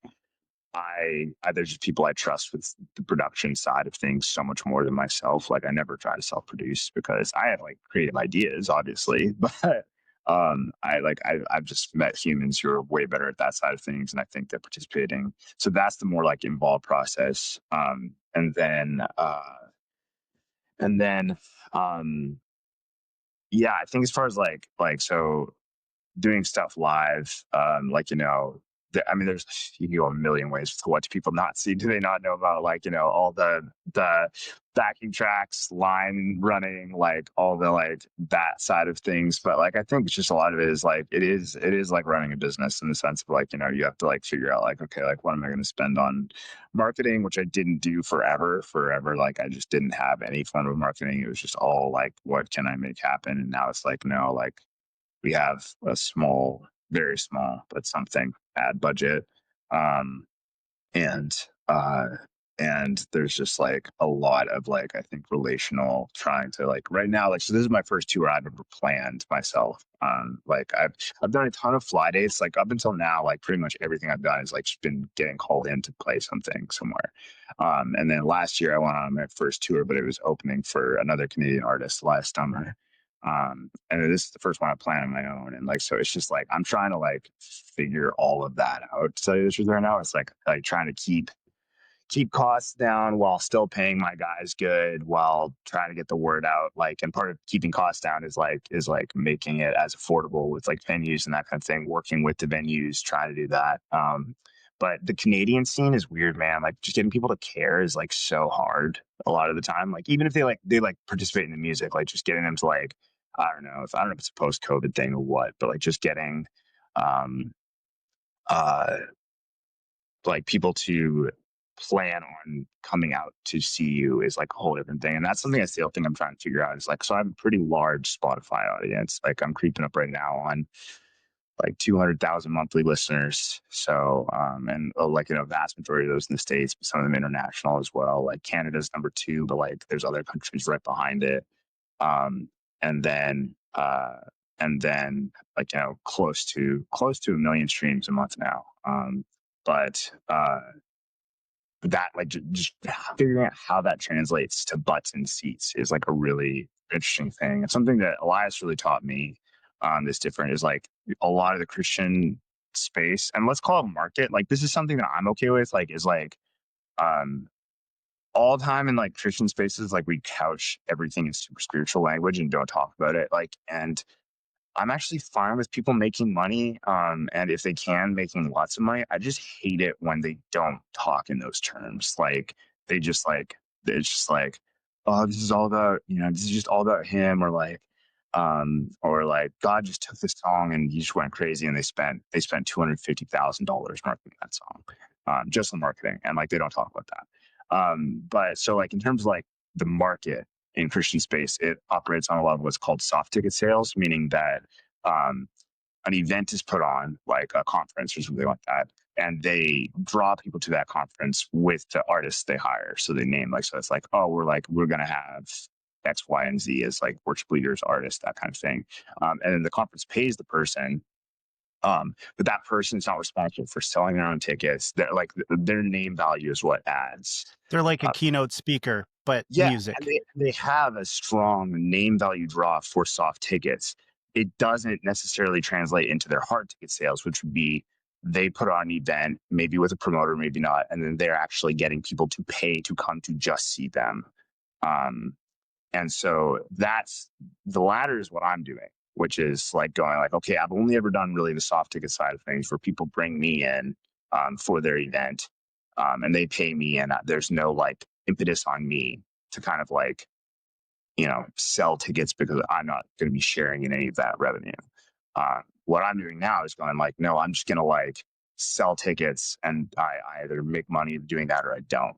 [SPEAKER 2] I there's just people I trust with the production side of things so much more than myself. Like I never try to self produce because I have like creative ideas, obviously, but I've just met humans who are way better at that side of things, and I think they're participating. So that's the more like involved process. And then um, yeah, I think as far as like so doing stuff live, like I mean, there's you can go a million ways to what do people not see? Do they not know about like all the backing tracks, line running, like all the like that side of things? But like I think it's just a lot of it is like it is like running a business in the sense of like you have to like figure out like okay like what am I going to spend on marketing, which I didn't do forever. Like I just didn't have any form of marketing. It was just all like what can I make happen? And now it's like no like we have a small, very small, but something ad budget. Um, and, uh, and there's just like a lot of like, I think relational trying to like right now, like, so this is my first tour I've ever planned myself. Like I've done a ton of fly dates, like up until now, like pretty much everything I've done is like just been getting called in to play something somewhere. And then last year I went on my first tour, but it was opening for another Canadian artist last summer. And this is the first one I plan on my own. And like, so it's just like, I'm trying to like figure all of that out. To tell you the truth right now, it's like trying to keep costs down while still paying my guys good while trying to get the word out. Like, and part of keeping costs down is like making it as affordable with like venues and that kind of thing, working with the venues, trying to do that. But the Canadian scene is weird, man. Like just getting people to care is like so hard a lot of the time. Like even if they participate in the music, like just getting them to like, I don't know if it's a post COVID thing or what, but like just getting um uh like people to plan on coming out to see you is like a whole different thing. And that's something I still think I'm trying to figure out is like, so I have a pretty large Spotify audience. Like I'm creeping up right now on like 200,000 monthly listeners. So, and like, vast majority of those in the States, but some of them international as well. Like Canada's number two, but like there's other countries right behind it. Um, and then, like, close to a million streams a month now. But that like just figuring out how that translates to butts and seats is like a really interesting thing. It's something that Elias really taught me. That's different is like a lot of the Christian space, and let's call it market. Like this is something that I'm okay with. Like is like um all time in like Christian spaces, like we couch everything in super spiritual language and don't talk about it. Like and I'm actually fine with people making money, and if they can, making lots of money. I just hate it when they don't talk in those terms. Like they just like it's just like, oh, this is all about this is just all about him, or like God just took this song and he just went crazy, and they spent $250,000 marketing that song, just on marketing, and like they don't talk about that. But so like in terms of like the market in Christian space, it operates on a lot of what's called soft ticket sales, meaning that um, an event is put on, like a conference or something like that, and they draw people to that conference with the artists they hire. So they name so it's like, oh, we're gonna have X, Y, and Z as like worship leaders, artists, that kind of thing, and then the conference pays the person. But that person is not responsible for selling their own tickets. They're like their name value is what adds.
[SPEAKER 1] They're like a keynote speaker, but
[SPEAKER 2] Yeah, and
[SPEAKER 1] music.
[SPEAKER 2] they have a strong name value draw for soft tickets. It doesn't necessarily translate into their hard ticket sales, which would be they put on an event, maybe with a promoter, maybe not, and then they're actually getting people to pay to come to just see them. Um, and so that's the latter is what I'm doing, which is like going like, okay, I've only ever done really the soft ticket side of things where people bring me in for their event, and they pay me, and there's no like impetus on me to kind of like sell tickets because I'm not going to be sharing in any of that revenue. What I'm doing now is going like, no, I'm just going to like sell tickets, and I either make money doing that or I don't.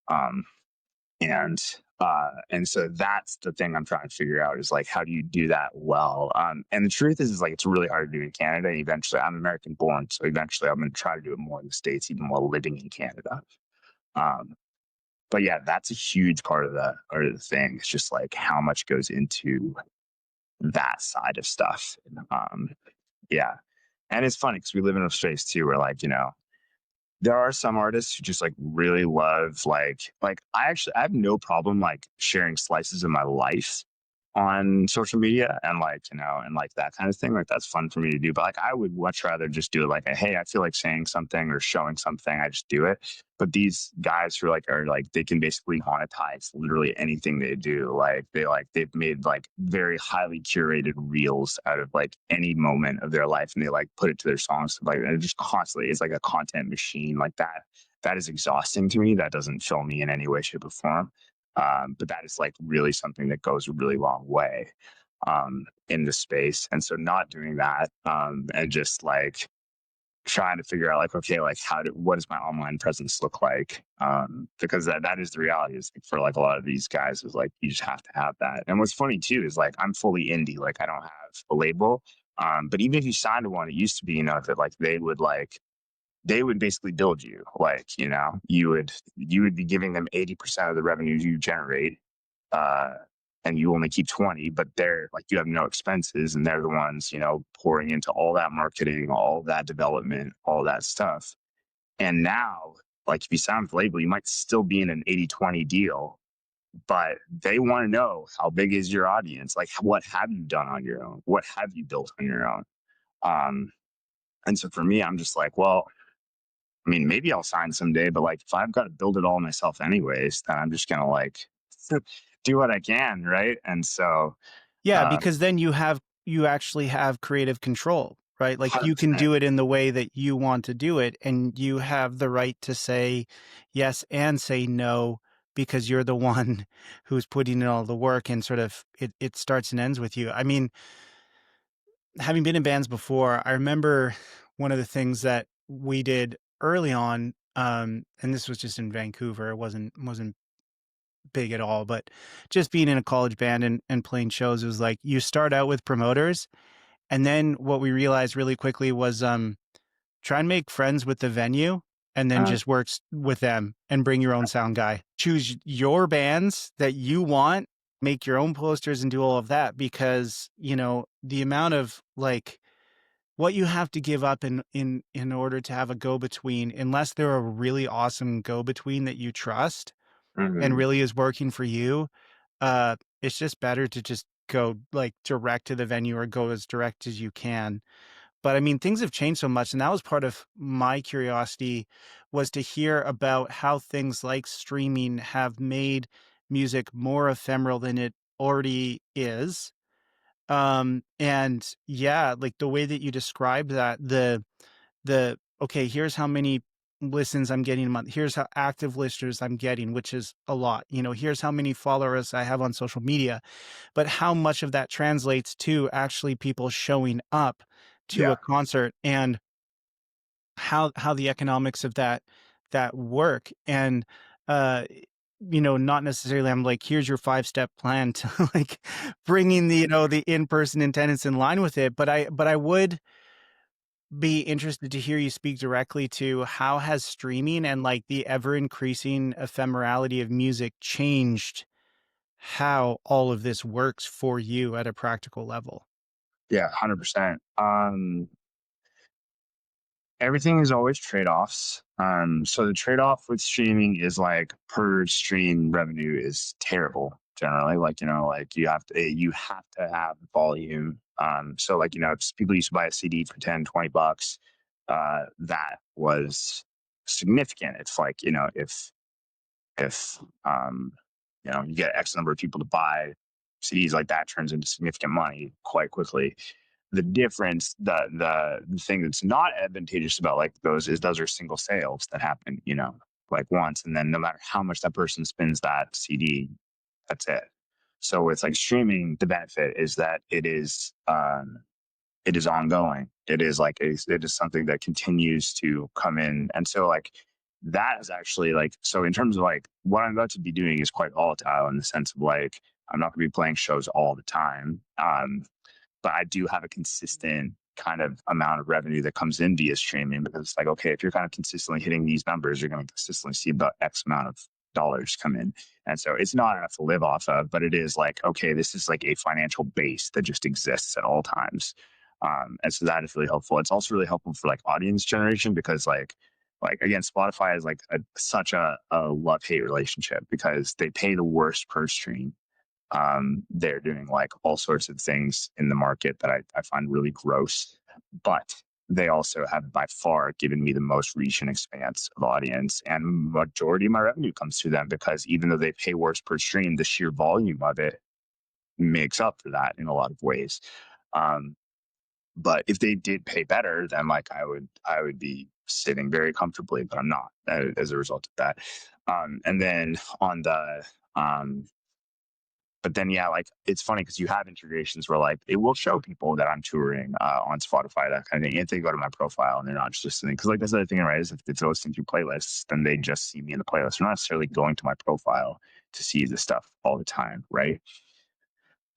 [SPEAKER 2] Um, and so that's the thing I'm trying to figure out is like, how do you do that well? And the truth is like, it's really hard to do in Canada. And eventually I'm American born. So eventually I'm going to try to do it more in the States, even while living in Canada. Um, but yeah, that's a huge part of the thing. It's just like how much goes into that side of stuff. Yeah. And it's funny because we live in a space too, where like, there are some artists who just like really love like I have no problem like sharing slices of my life. on social media and like, and like that kind of thing. Like that's fun for me to do. But like I would much rather just do it like a, hey, I feel like saying something or showing something. I just do it. But these guys who are like they can basically monetize literally anything they do. They've made like very highly curated reels out of like any moment of their life and they like put it to their songs. Like and just constantly it's like a content machine like that. That is exhausting to me. That doesn't fill me in any way, shape, or form. But that is like really something that goes a really long way in the space. And so not doing that and just like trying to figure out like, okay, like what does my online presence look like? Because that is the reality is like, for like a lot of these guys is like, you just have to have that. And what's funny too, is like, I'm fully indie. Like I don't have a label. But even if you signed to one, it used to be, that like they would basically build you like you would be giving them 80% of the revenues you generate uh and you only keep 20 but they're like you have no expenses and they're the ones pouring into all that marketing, all that development, all that stuff. And now like if you sign with a label you might still be in an 80-20 deal, but they want to know how big is your audience, like what have you done on your own, what have you built on your own. And so for me I'm just like, well, I mean, maybe I'll sign someday, but like if I've got to build it all myself anyways, then I'm just gonna like do what I can, right? And so,
[SPEAKER 1] Yeah, because then you actually have creative control, right? Like you can
[SPEAKER 2] 100%.
[SPEAKER 1] do it in the way that you want to do it, and you have the right to say yes and say no because you're the one who's putting in all the work and sort of it starts and ends with you. I mean, having been in bands before, I remember one of the things that we did early on, and this was just in Vancouver. It wasn't big at all, but just being in a college band and playing shows, it was like you start out with promoters. And then what we realized really quickly was try and make friends with the venue and then
[SPEAKER 2] Uh,
[SPEAKER 1] just with them and bring your own sound guy. Choose your bands that you want, make your own posters and do all of that because, the amount of like what you have to give up in order to have a go-between, unless they're a really awesome go-between that you trust and
[SPEAKER 2] mhm.
[SPEAKER 1] really is working for you, it's just better to just go like direct to the venue or go as direct as you can. But I mean, things have changed so much, and that was part of my curiosity was to hear about how things like streaming have made music more ephemeral than it already is. And yeah, like the way that you described that, the okay, here's how many listens I'm getting a month. Here's how active listeners I'm getting, which is a lot. Here's how many followers I have on social media, but how much of that translates to actually people showing up to
[SPEAKER 2] Yeah,
[SPEAKER 1] a concert and how the economics of that work. And not necessarily I'm like, here's your 5-step plan to like bringing the in-person attendance in line with it, but I would be interested to hear you speak directly to how has streaming and like the ever increasing ephemerality of music changed how all of this works for you at a practical level.
[SPEAKER 2] yeah, 100%. Everything is always trade-offs. So the trade-off with streaming is like per stream revenue is terrible generally. Like, like you have to have volume. So like, if people used to buy a CD for 10, $20, that was significant. It's like, if you get X number of people to buy CDs, like that turns into significant money quite quickly. The difference, the thing that's not advantageous about like those are single sales that happen, like once, and then no matter how much that person spends that CD, that's it. So with like streaming, the benefit is that it is ongoing. It is like it is something that continues to come in. And so like that is actually like, so in terms of like what I'm about to be doing is quite volatile in the sense of like I'm not going to be playing shows all the time. But I do have a consistent kind of amount of revenue that comes in via streaming because it's like, okay, if you're kind of consistently hitting these numbers, you're going to consistently see about X amount of dollars come in. And so it's not enough to live off of, but it is like, okay, this is like a financial base that just exists at all times. And so that is really helpful. It's also really helpful for like audience generation because like again, Spotify is like such a love hate relationship because they pay the worst per stream. They're doing like all sorts of things in the market that I find really gross, but they also have by far given me the most reach and expanse of audience, and majority of my revenue comes through them because even though they pay worse per stream, the sheer volume of it makes up for that in a lot of ways. Um, but if they did pay better, then like I would be sitting very comfortably, but I'm not as a result of that. And then on the but then yeah, like it's funny because you have integrations where like it will show people that I'm touring on Spotify, that kind of thing. If they go to my profile and they're not just listening, because like that's the other thing, right? Is if they're listening through playlists, then they just see me in the playlist. They're not necessarily going to my profile to see the stuff all the time, right?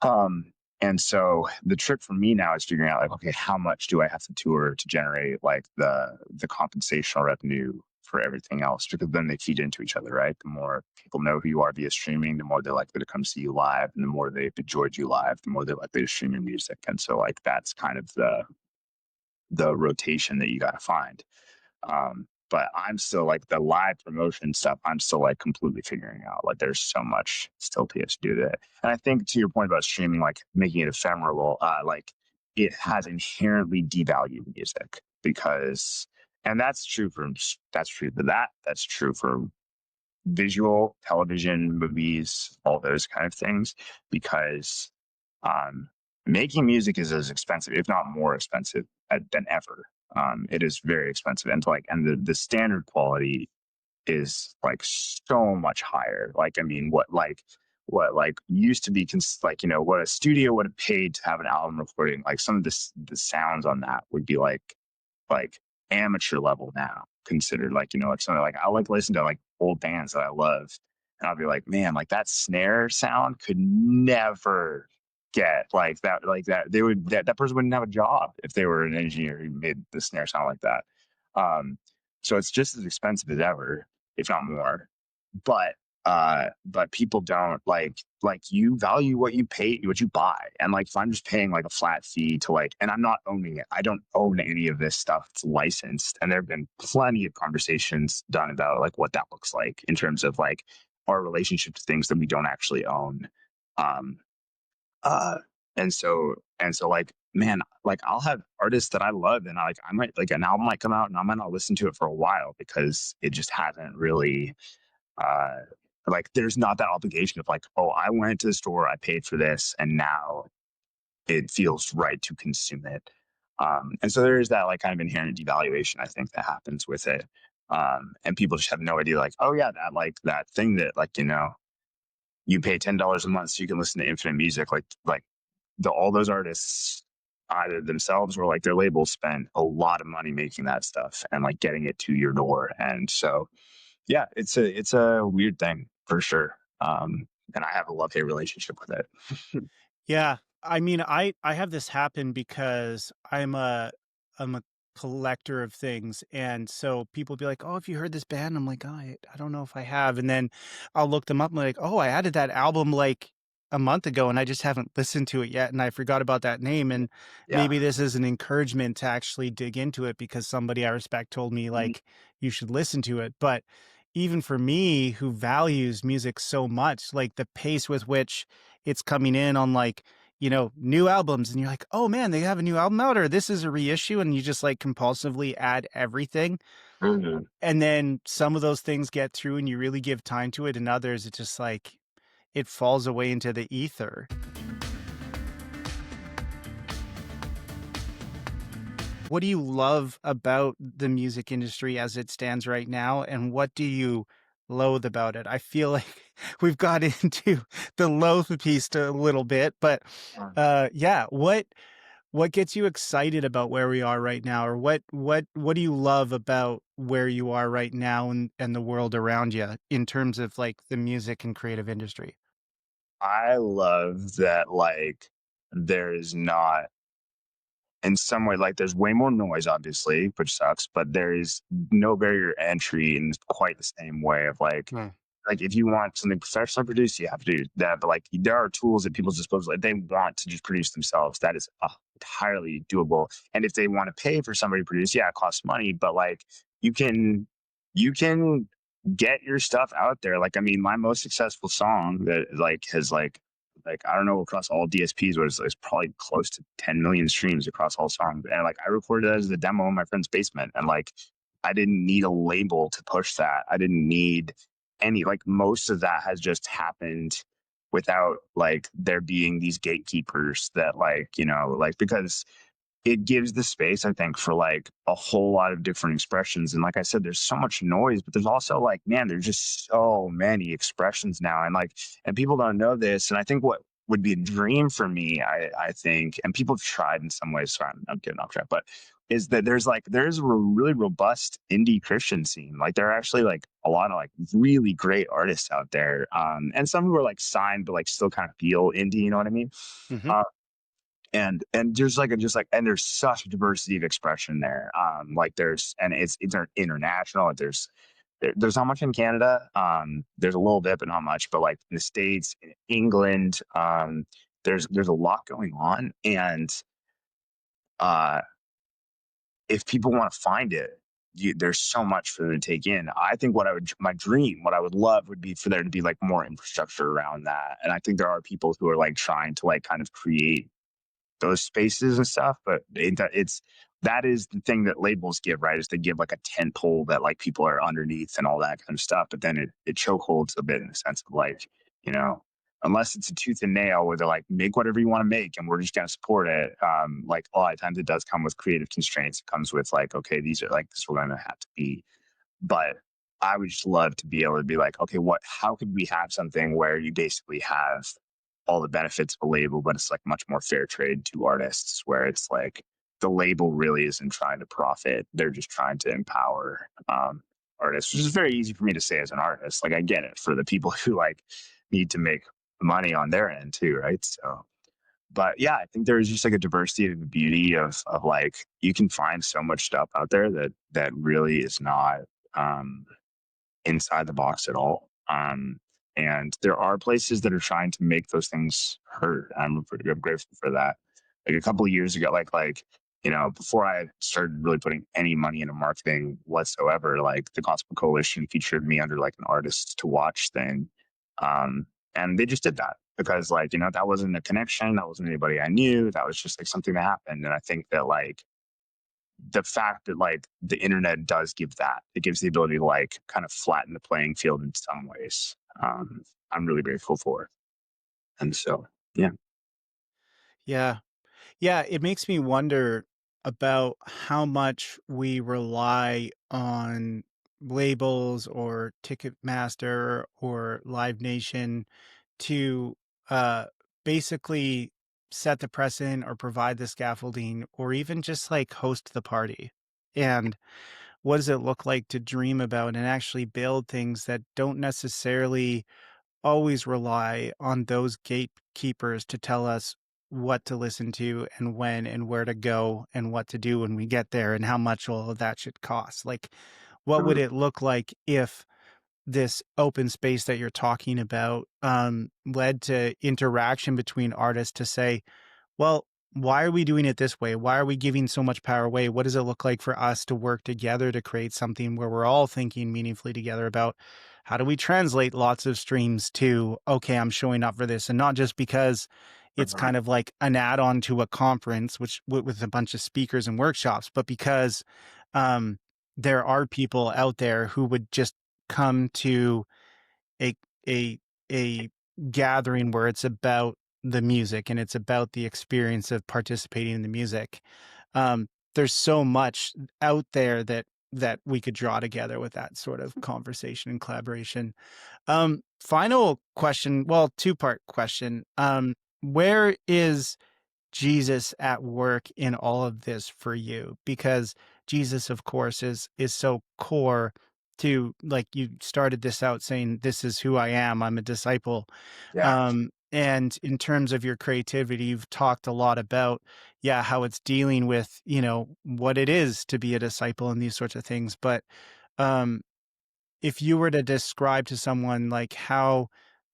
[SPEAKER 2] Um, and so the trick for me now is figuring out like, okay, how much do I have to tour to generate like the compensational revenue for everything else? Because then they feed into each other, right? The more people know who you are via streaming, the more they're likely to come see you live, and the more they've enjoyed you live, the more they're likely to stream your music. And so like that's kind of the rotation that you got to find. But I'm still like the live promotion stuff, I'm still like completely figuring out. Like there's so much still to do that. And I think to your point about streaming, like making it ephemeral, like it has inherently devalued music because, and that's true that's true for visual, television, movies, all those kind of things, because um, making music is as expensive, if not more expensive than ever. It is very expensive, and like, and the standard quality is like so much higher. Like, I mean, what like used to be like, you know, what a studio would have paid to have an album recording, like some of the sounds on that would be like amateur level now considered, like, you know, like something like I like listen to like old bands that I love, and I'll be like, man, like that snare sound could never get like that they would that person wouldn't have a job if they were an engineer who made the snare sound like that. um so it's just as expensive as ever, if not more. But but people don't like you value what you pay, what you buy. And like if I'm just paying like a flat fee to like, and I'm not owning it, I don't own any of this stuff, it's licensed. And there have been plenty of conversations done about like what that looks like in terms of like our relationship to things that we don't actually own. um uh and so like, man, like I'll have artists that I love, and I might like an album might come out and I might not listen to it for a while because it just hasn't really uh like there's not that obligation of like, oh, I went to the store, I paid for this, and now it feels right to consume it. And so there is that like kind of inherent devaluation, I think, that happens with it. And people just have no idea, like, oh yeah, that like that thing that, like, you know, you pay $10 a month so you can listen to infinite music, like all those artists, either themselves or like their labels, spend a lot of money making that stuff and like getting it to your door. And so yeah, it's a weird thing for sure. And I have a love-hate relationship with it.
[SPEAKER 1] Yeah. I mean, I have this happen because I'm a collector of things. And so people be like, "Oh, have you heard this band?" I'm like, "Oh, I don't know if I have." And then I'll look them up and like, "Oh, I added that album like a month ago and I just haven't listened to it yet and I forgot about that name." And
[SPEAKER 2] Yeah.
[SPEAKER 1] maybe this is an encouragement to actually dig into it because somebody I respect told me
[SPEAKER 2] Mhm.
[SPEAKER 1] like you should listen to it. But even for me who values music so much, like the pace with which it's coming in on like, you know, new albums, and you're like, "Oh man, they have a new album out," or "This is a reissue," and you just like compulsively add everything.
[SPEAKER 2] Mhm.
[SPEAKER 1] And then some of those things get through and you really give time to it, and others it's just like it falls away into the ether. What do you love about the music industry as it stands right now, and what do you loathe about it? I feel like we've got into the loathe piece a little bit, but yeah, what gets you excited about where we are right now, or what do you love about where you are right now and the world around you in terms of like the music and creative industry?
[SPEAKER 2] I love that, like, there is not, in some way, like, there's way more noise, obviously, which sucks, but there is no barrier to entry in quite the same way of like if you want something professionally produced, you have to do that. But like there are tools at people's disposal. If they want to just produce themselves, that is entirely doable. And if they want to pay for somebody to produce, yeah, it costs money, but like you can you can get your stuff out there. Like, I mean, my most successful song that like has like like, I don't know, across all DSPs, but it's probably close to 10 million streams across all songs. And like, I recorded it as a demo in my friend's basement. And like, I didn't need a label to push that. I didn't need any, like, most of that has just happened without like there being these gatekeepers that, like, like, because it gives the space, I think, for like a whole lot of different expressions. And like I said, there's so much noise, but there's also like, man, there's just so many expressions now. And like, and people don't know this. And I think what would be a dream for me, I think, and people have tried in some ways, so I'm getting off track, but is that there's a really robust indie Christian scene. Like there are actually like a lot of like really great artists out there. And some who are like signed, but like still kind of feel indie, you know what I mean?
[SPEAKER 1] Mm-hmm.
[SPEAKER 2] Uh, and there's like and there's such a diversity of expression there. Like there's, and it's international. There's not much in Canada. There's a little bit, but not much. But like in the States, in England, there's a lot going on. And uh, if people want to find it, there's so much for them to take in. I think my dream, what I would love would be for there to be like more infrastructure around that. And I think there are people who are like trying to like kind of create those spaces and stuff, but that is the thing that labels give, right? Is they give like a tent pole that like people are underneath and all that kind of stuff, but then it chokeholds a bit in the sense of like, unless it's a tooth and nail where they're like, make whatever you want to make and we're just going to support it. Like a lot of times it does come with creative constraints. It comes with like, okay, these are like, this we're going to have to be. But I would just love to be able to be like, okay, how could we have something where you basically have all the benefits of a label, but it's like much more fair trade to artists, where it's like the label really isn't trying to profit. They're just trying to empower artists, which is very easy for me to say as an artist. Like I get it for the people who like need to make money on their end too, right? So, but yeah, I think there's just like a diversity of the beauty of like, you can find so much stuff out there that really is not um inside the box at all. And there are places that are trying to make those things heard. I'm grateful for that. Like a couple of years ago, before I started really putting any money into marketing whatsoever, like the Gospel Coalition featured me under like an artists to watch thing. And they just did that because that wasn't a connection. That wasn't anybody I knew. That was just like something that happened. And I think that like the fact that like the internet does give that, it gives the ability to like kind of flatten the playing field in some ways. I'm really grateful for. And so, yeah.
[SPEAKER 1] Yeah. Yeah, it makes me wonder about how much we rely on labels or Ticketmaster or Live Nation to uh, basically set the precedent or provide the scaffolding or even just like host the party. And what does it look like to dream about and actually build things that don't necessarily always rely on those gatekeepers to tell us what to listen to and when and where to go and what to do when we get there and how much all of that should cost. Like, what would it look like if this open space that you're talking about led to interaction between artists to say, well, why are we doing it this way? Why are we giving so much power away? What does it look like for us to work together to create something where we're all thinking meaningfully together about how do we translate lots of streams to, okay, I'm showing up for this, and not just because it's kind of like an add-on to a conference, which with a bunch of speakers and workshops, but because um, there are people out there who would just come to a a a gathering where it's about the music and it's about the experience of participating in the music. There's so much out there that we could draw together with that sort of conversation and collaboration. Final question, well, two-part question. Where is Jesus at work in all of this for you? Because Jesus, of course, is so core to, like, you started this out saying, this is who I am. I'm a disciple.
[SPEAKER 2] Yeah.
[SPEAKER 1] And in terms of your creativity, you've talked a lot about, yeah, how it's dealing with, what it is to be a disciple and these sorts of things. But um, if you were to describe to someone like how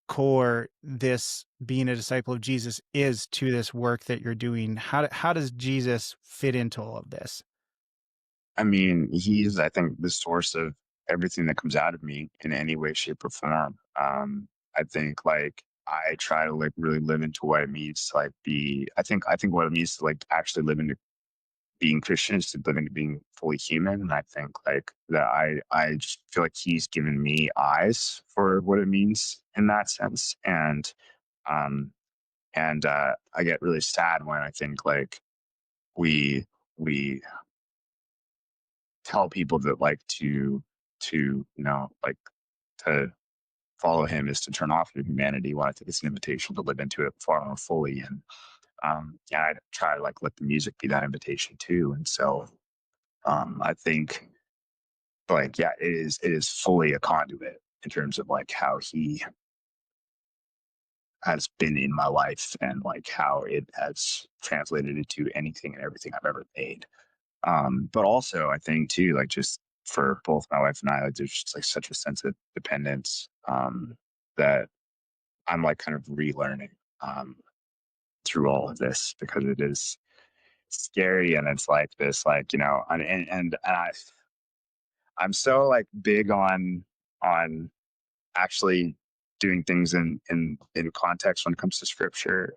[SPEAKER 1] core this being a disciple of Jesus is to this work that you're doing, how does Jesus fit into all of this?
[SPEAKER 2] I mean, he's, I think, the source of everything that comes out of me in any way, shape, or form. I think like I try to like really live into what it means to like be. I think what it means to like actually live into being Christian is to live into being fully human. And I think like that I just feel like he's given me eyes for what it means in that sense. Um I get really sad when I think like we we tell people that like to like to follow him is to turn off your humanity. Well, I think it's an invitation to live into it far more fully. And yeah, I try to like let the music be that invitation too. And so I think like yeah, it is fully a conduit in terms of like how he has been in my life and like how it has translated into anything and everything I've ever made. But also I think too, like just for both my wife and I, like there's just like such a sense of dependence that I'm like kind of relearning um, through all of this because it is scary and it's like this, like, I'm so like big on actually doing things in context when it comes to scripture.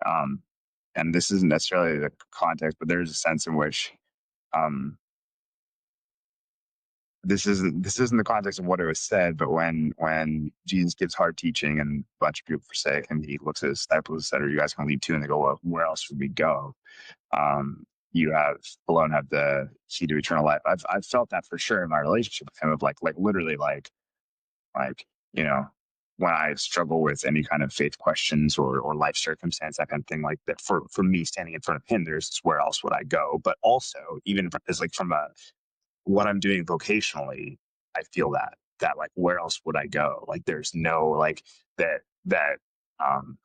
[SPEAKER 2] And this isn't necessarily the context, but there's a sense in which um, this isn't the context of what it was said, but when Jesus gives hard teaching and a bunch of people forsake, and he looks at his disciples and said, "Are you guys going to leave too?" And they go, "Well, where else would we go?" You have alone have the key to eternal life. I've felt that for sure in my relationship with him, of like literally like you know when I struggle with any kind of faith questions or life circumstance, that kind of thing, like that for me standing in front of him, there's where else would I go? But also even as like from a what I'm doing vocationally, I feel that like where else would I go? Like there's no like that um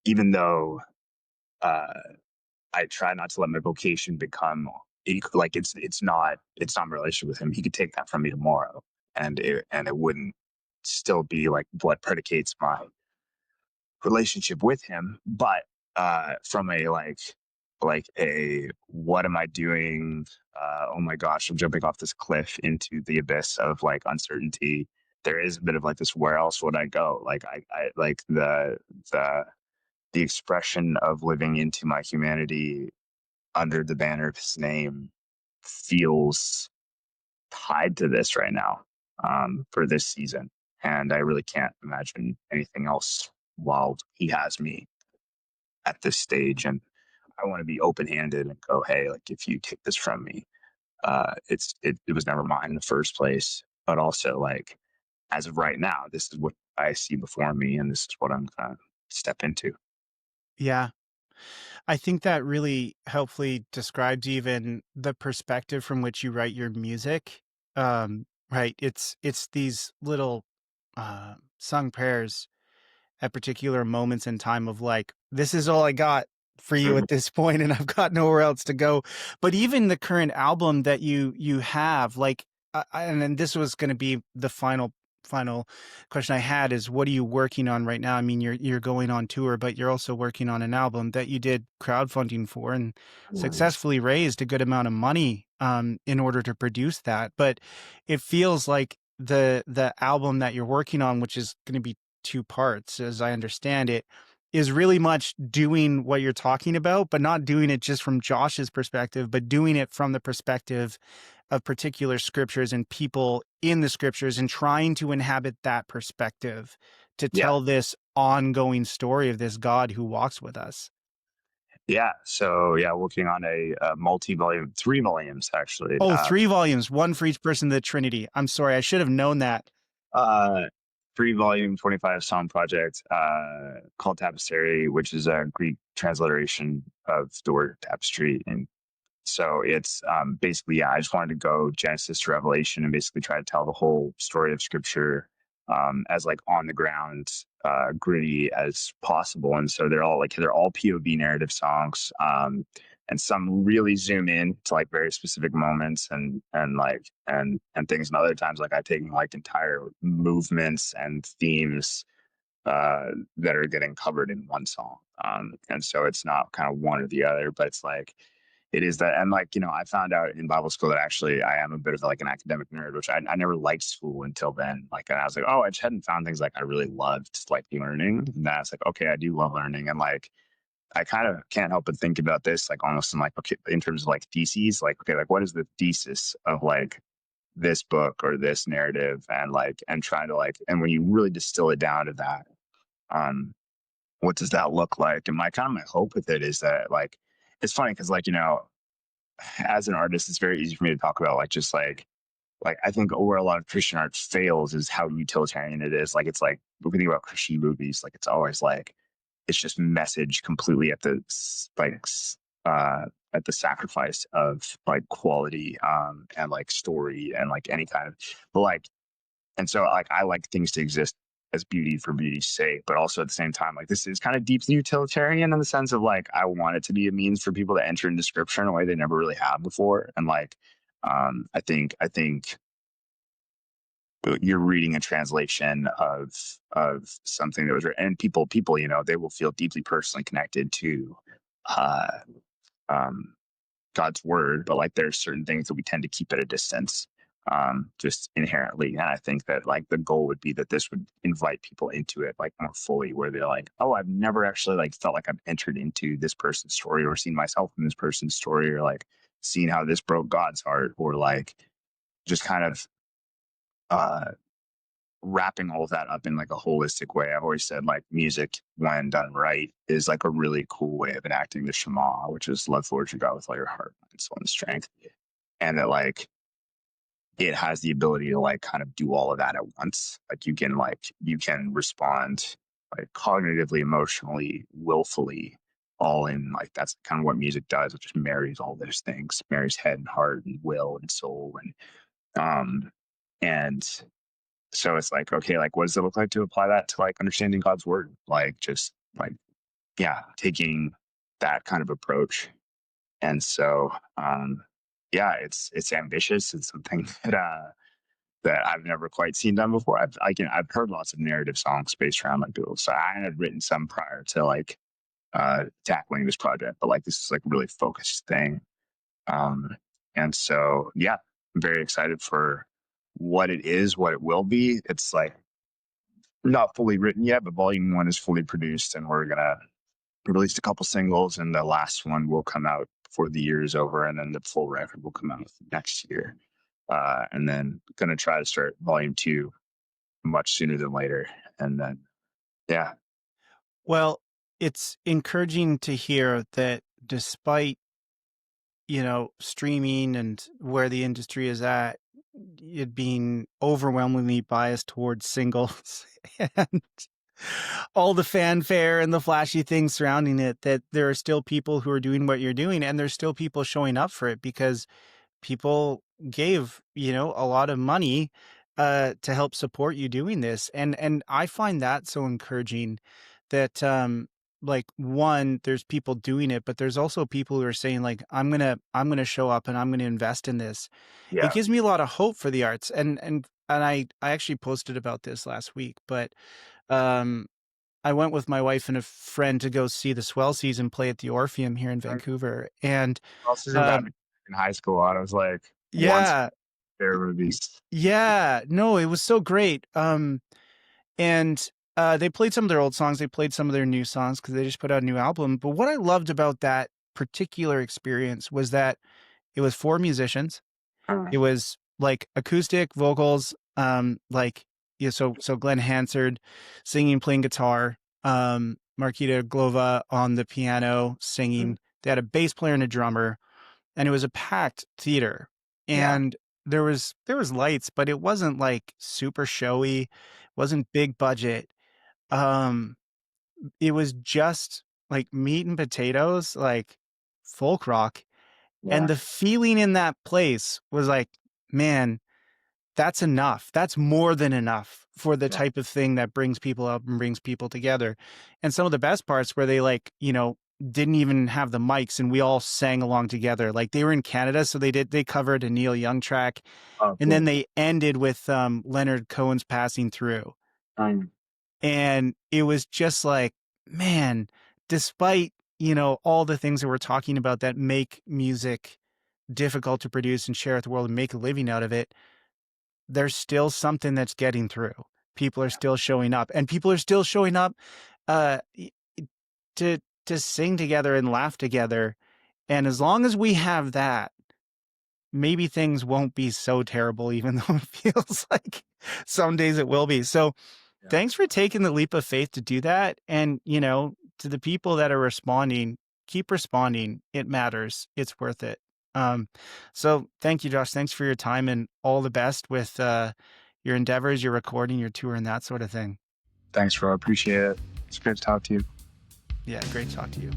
[SPEAKER 2] even though uh I try not to let my vocation become like it's not my relationship with him. He could take that from me tomorrow, and it wouldn't still be like what predicates my relationship with him. But from a like a what am I doing? Oh my gosh, I'm jumping off this cliff into the abyss of like uncertainty. There is a bit of like this. Where else would I go? Like I like the the expression of living into my humanity under the banner of his name feels tied to this right now for this season. And I really can't imagine anything else while he has me at this stage. And I want to be open handed and go, hey, like if you take this from me, it was never mine in the first place. But also like as of right now, this is what I see before me, and this is what I'm gonna step into.
[SPEAKER 1] Yeah. I think that really helpfully describes even the perspective from which you write your music. Right. It's these little sung prayers at particular moments in time of like, this is all I got for you at this point, and I've got nowhere else to go. But even the current album that you have, like, and then this was going to be the final question I had is, what are you working on right now? I mean, you're going on tour, but you're also working on an album that you did crowdfunding for and successfully raised a good amount of money in order to produce that. But it feels like the album that you're working on, which is going to be two parts, as I understand it, is really much doing what you're talking about, but not doing it just from Josh's perspective, but doing it from the perspective of particular scriptures and people in the scriptures, and trying to inhabit that perspective to
[SPEAKER 2] Yeah.
[SPEAKER 1] tell this ongoing story of this God who walks with us.
[SPEAKER 2] Yeah. So yeah, working on a multi-volume, 3 volumes actually.
[SPEAKER 1] Oh, 3 volumes, one for each person of the Trinity. I'm sorry, I should have known that.
[SPEAKER 2] Uh, 3 volume, 25 song project called Tapestry, which is a Greek transliteration of the word tapestry. And so it's basically, yeah, I just wanted to go Genesis to Revelation and basically try to tell the whole story of Scripture as like on the ground, gritty as possible. And so they're all POV narrative songs, and some really zoom in to like very specific moments and things. And other times, like I've taken like entire movements and themes that are getting covered in one song. And so it's not kind of one or the other, but it's like it is that. And like, I found out in Bible school that actually I am a bit of like an academic nerd, which I never liked school until then. Like, and I was like, oh, I just hadn't found things like I really loved like learning. And that's like, okay, I do love learning. And like, I kind of can't help but think about this, like almost in like, okay, in terms of like theses, like, okay, like what is the thesis of like this book or this narrative, and like, and trying to like, and when you really distill it down to that, um, what does that look like? And my kind of my hope with it is that like, it's funny because like, as an artist, it's very easy for me to talk about like just like I think where a lot of Christian art fails is how utilitarian it is. Like it's like when we think about Christian movies, like it's always like it's just message completely at the sacrifice of like quality and like story and like any kind of, but like, and so like I like things to exist as beauty for beauty's sake, but also at the same time, like this is kind of deeply utilitarian in the sense of like I want it to be a means for people to enter into scripture in a way they never really have before. And like I think you're reading a translation of something that was written, and people they will feel deeply personally connected to uh um God's word, but like there's certain things that we tend to keep at a distance, just inherently. And I think that like the goal would be that this would invite people into it like more fully, where they're like, oh, I've never actually like felt like I've entered into this person's story or seen myself in this person's story, or like seen how this broke God's heart, or like just kind of uh wrapping all of that up in like a holistic way. I've always said like music, when done right, is like a really cool way of enacting the Shema, which is love the Lord your God with all your heart, mind, soul, and strength. And that like it has the ability to like kind of do all of that at once. Like you can respond like cognitively, emotionally, willfully, all in like that's kind of what music does. It just marries all those things, marries head and heart and will and soul um and so it's like, okay, like what does it look like to apply that to like understanding God's word? Like just like, yeah, taking that kind of approach. And so yeah, it's ambitious. It's something that I've never quite seen done before. I've heard lots of narrative songs based around like Beatles. So I had written some prior to like tackling this project, but like this is like a really focused thing. Um and so yeah, I'm very excited for what it is, what it will be. It's like not fully written yet, but volume one is fully produced, and we're gonna release a couple singles, and the last one will come out before the year is over, and then the full record will come out next year. And then gonna try to start volume two much sooner than later, and then yeah,
[SPEAKER 1] Well, it's encouraging to hear that despite, streaming and where the industry is at, it being overwhelmingly biased towards singles and all the fanfare and the flashy things surrounding it, that there are still people who are doing what you're doing, and there's still people showing up for it because people gave, a lot of money to help support you doing this. And I find that so encouraging that like one, there's people doing it, but there's also people who are saying like, I'm gonna show up and I'm gonna invest in this. It
[SPEAKER 2] yeah,
[SPEAKER 1] gives me a lot of hope for the arts. And I actually posted about this last week, but um I went with my wife and a friend to go see the Swell Season play at the Orpheum here in
[SPEAKER 2] I
[SPEAKER 1] Vancouver. And
[SPEAKER 2] also isn't that
[SPEAKER 1] um
[SPEAKER 2] in high school. I was like once
[SPEAKER 1] yeah,
[SPEAKER 2] there movies.
[SPEAKER 1] yeah, no, it was so great. And they played some of their old songs, they played some of their new songs because they just put out a new album. But what I loved about that particular experience was that it was four musicians. It was like acoustic vocals, like yeah, so Glenn Hansard singing, playing guitar, Marquita Glova on the piano singing. They had a bass player and a drummer, and it was a packed theater.
[SPEAKER 2] Yeah,
[SPEAKER 1] And there was lights, but it wasn't like super showy, wasn't big budget. Um, it was just like meat and potatoes, like folk rock. And
[SPEAKER 2] yeah,
[SPEAKER 1] the feeling in that place was like, man, that's enough. That's more than enough for the
[SPEAKER 2] yeah.
[SPEAKER 1] type of thing that brings people up and brings people together. And some of the best parts where they like, didn't even have the mics and we all sang along together. Like they were in Canada, so they covered a Neil Young track,
[SPEAKER 2] Oh,
[SPEAKER 1] and then
[SPEAKER 2] cool.
[SPEAKER 1] they ended with Leonard Cohen's Passing Through.
[SPEAKER 2] Um,
[SPEAKER 1] And it was just like, man, despite, all the things that we're talking about that make music difficult to produce and share with the world and make a living out of it, there's still something that's getting through. People are still showing up, and people are still showing up to sing together and laugh together. And as long as we have that, maybe things won't be so terrible, even though it feels like some days it will be. So thanks for taking the leap of faith to do that. And, to the people that are responding, keep responding. It matters. It's worth it. So thank you, Josh. Thanks for your time, and all the best with your endeavors, your recording, your tour, and that sort of thing.
[SPEAKER 2] Thanks, bro. I appreciate it. It's great to talk to you.
[SPEAKER 1] Yeah, great to talk to you.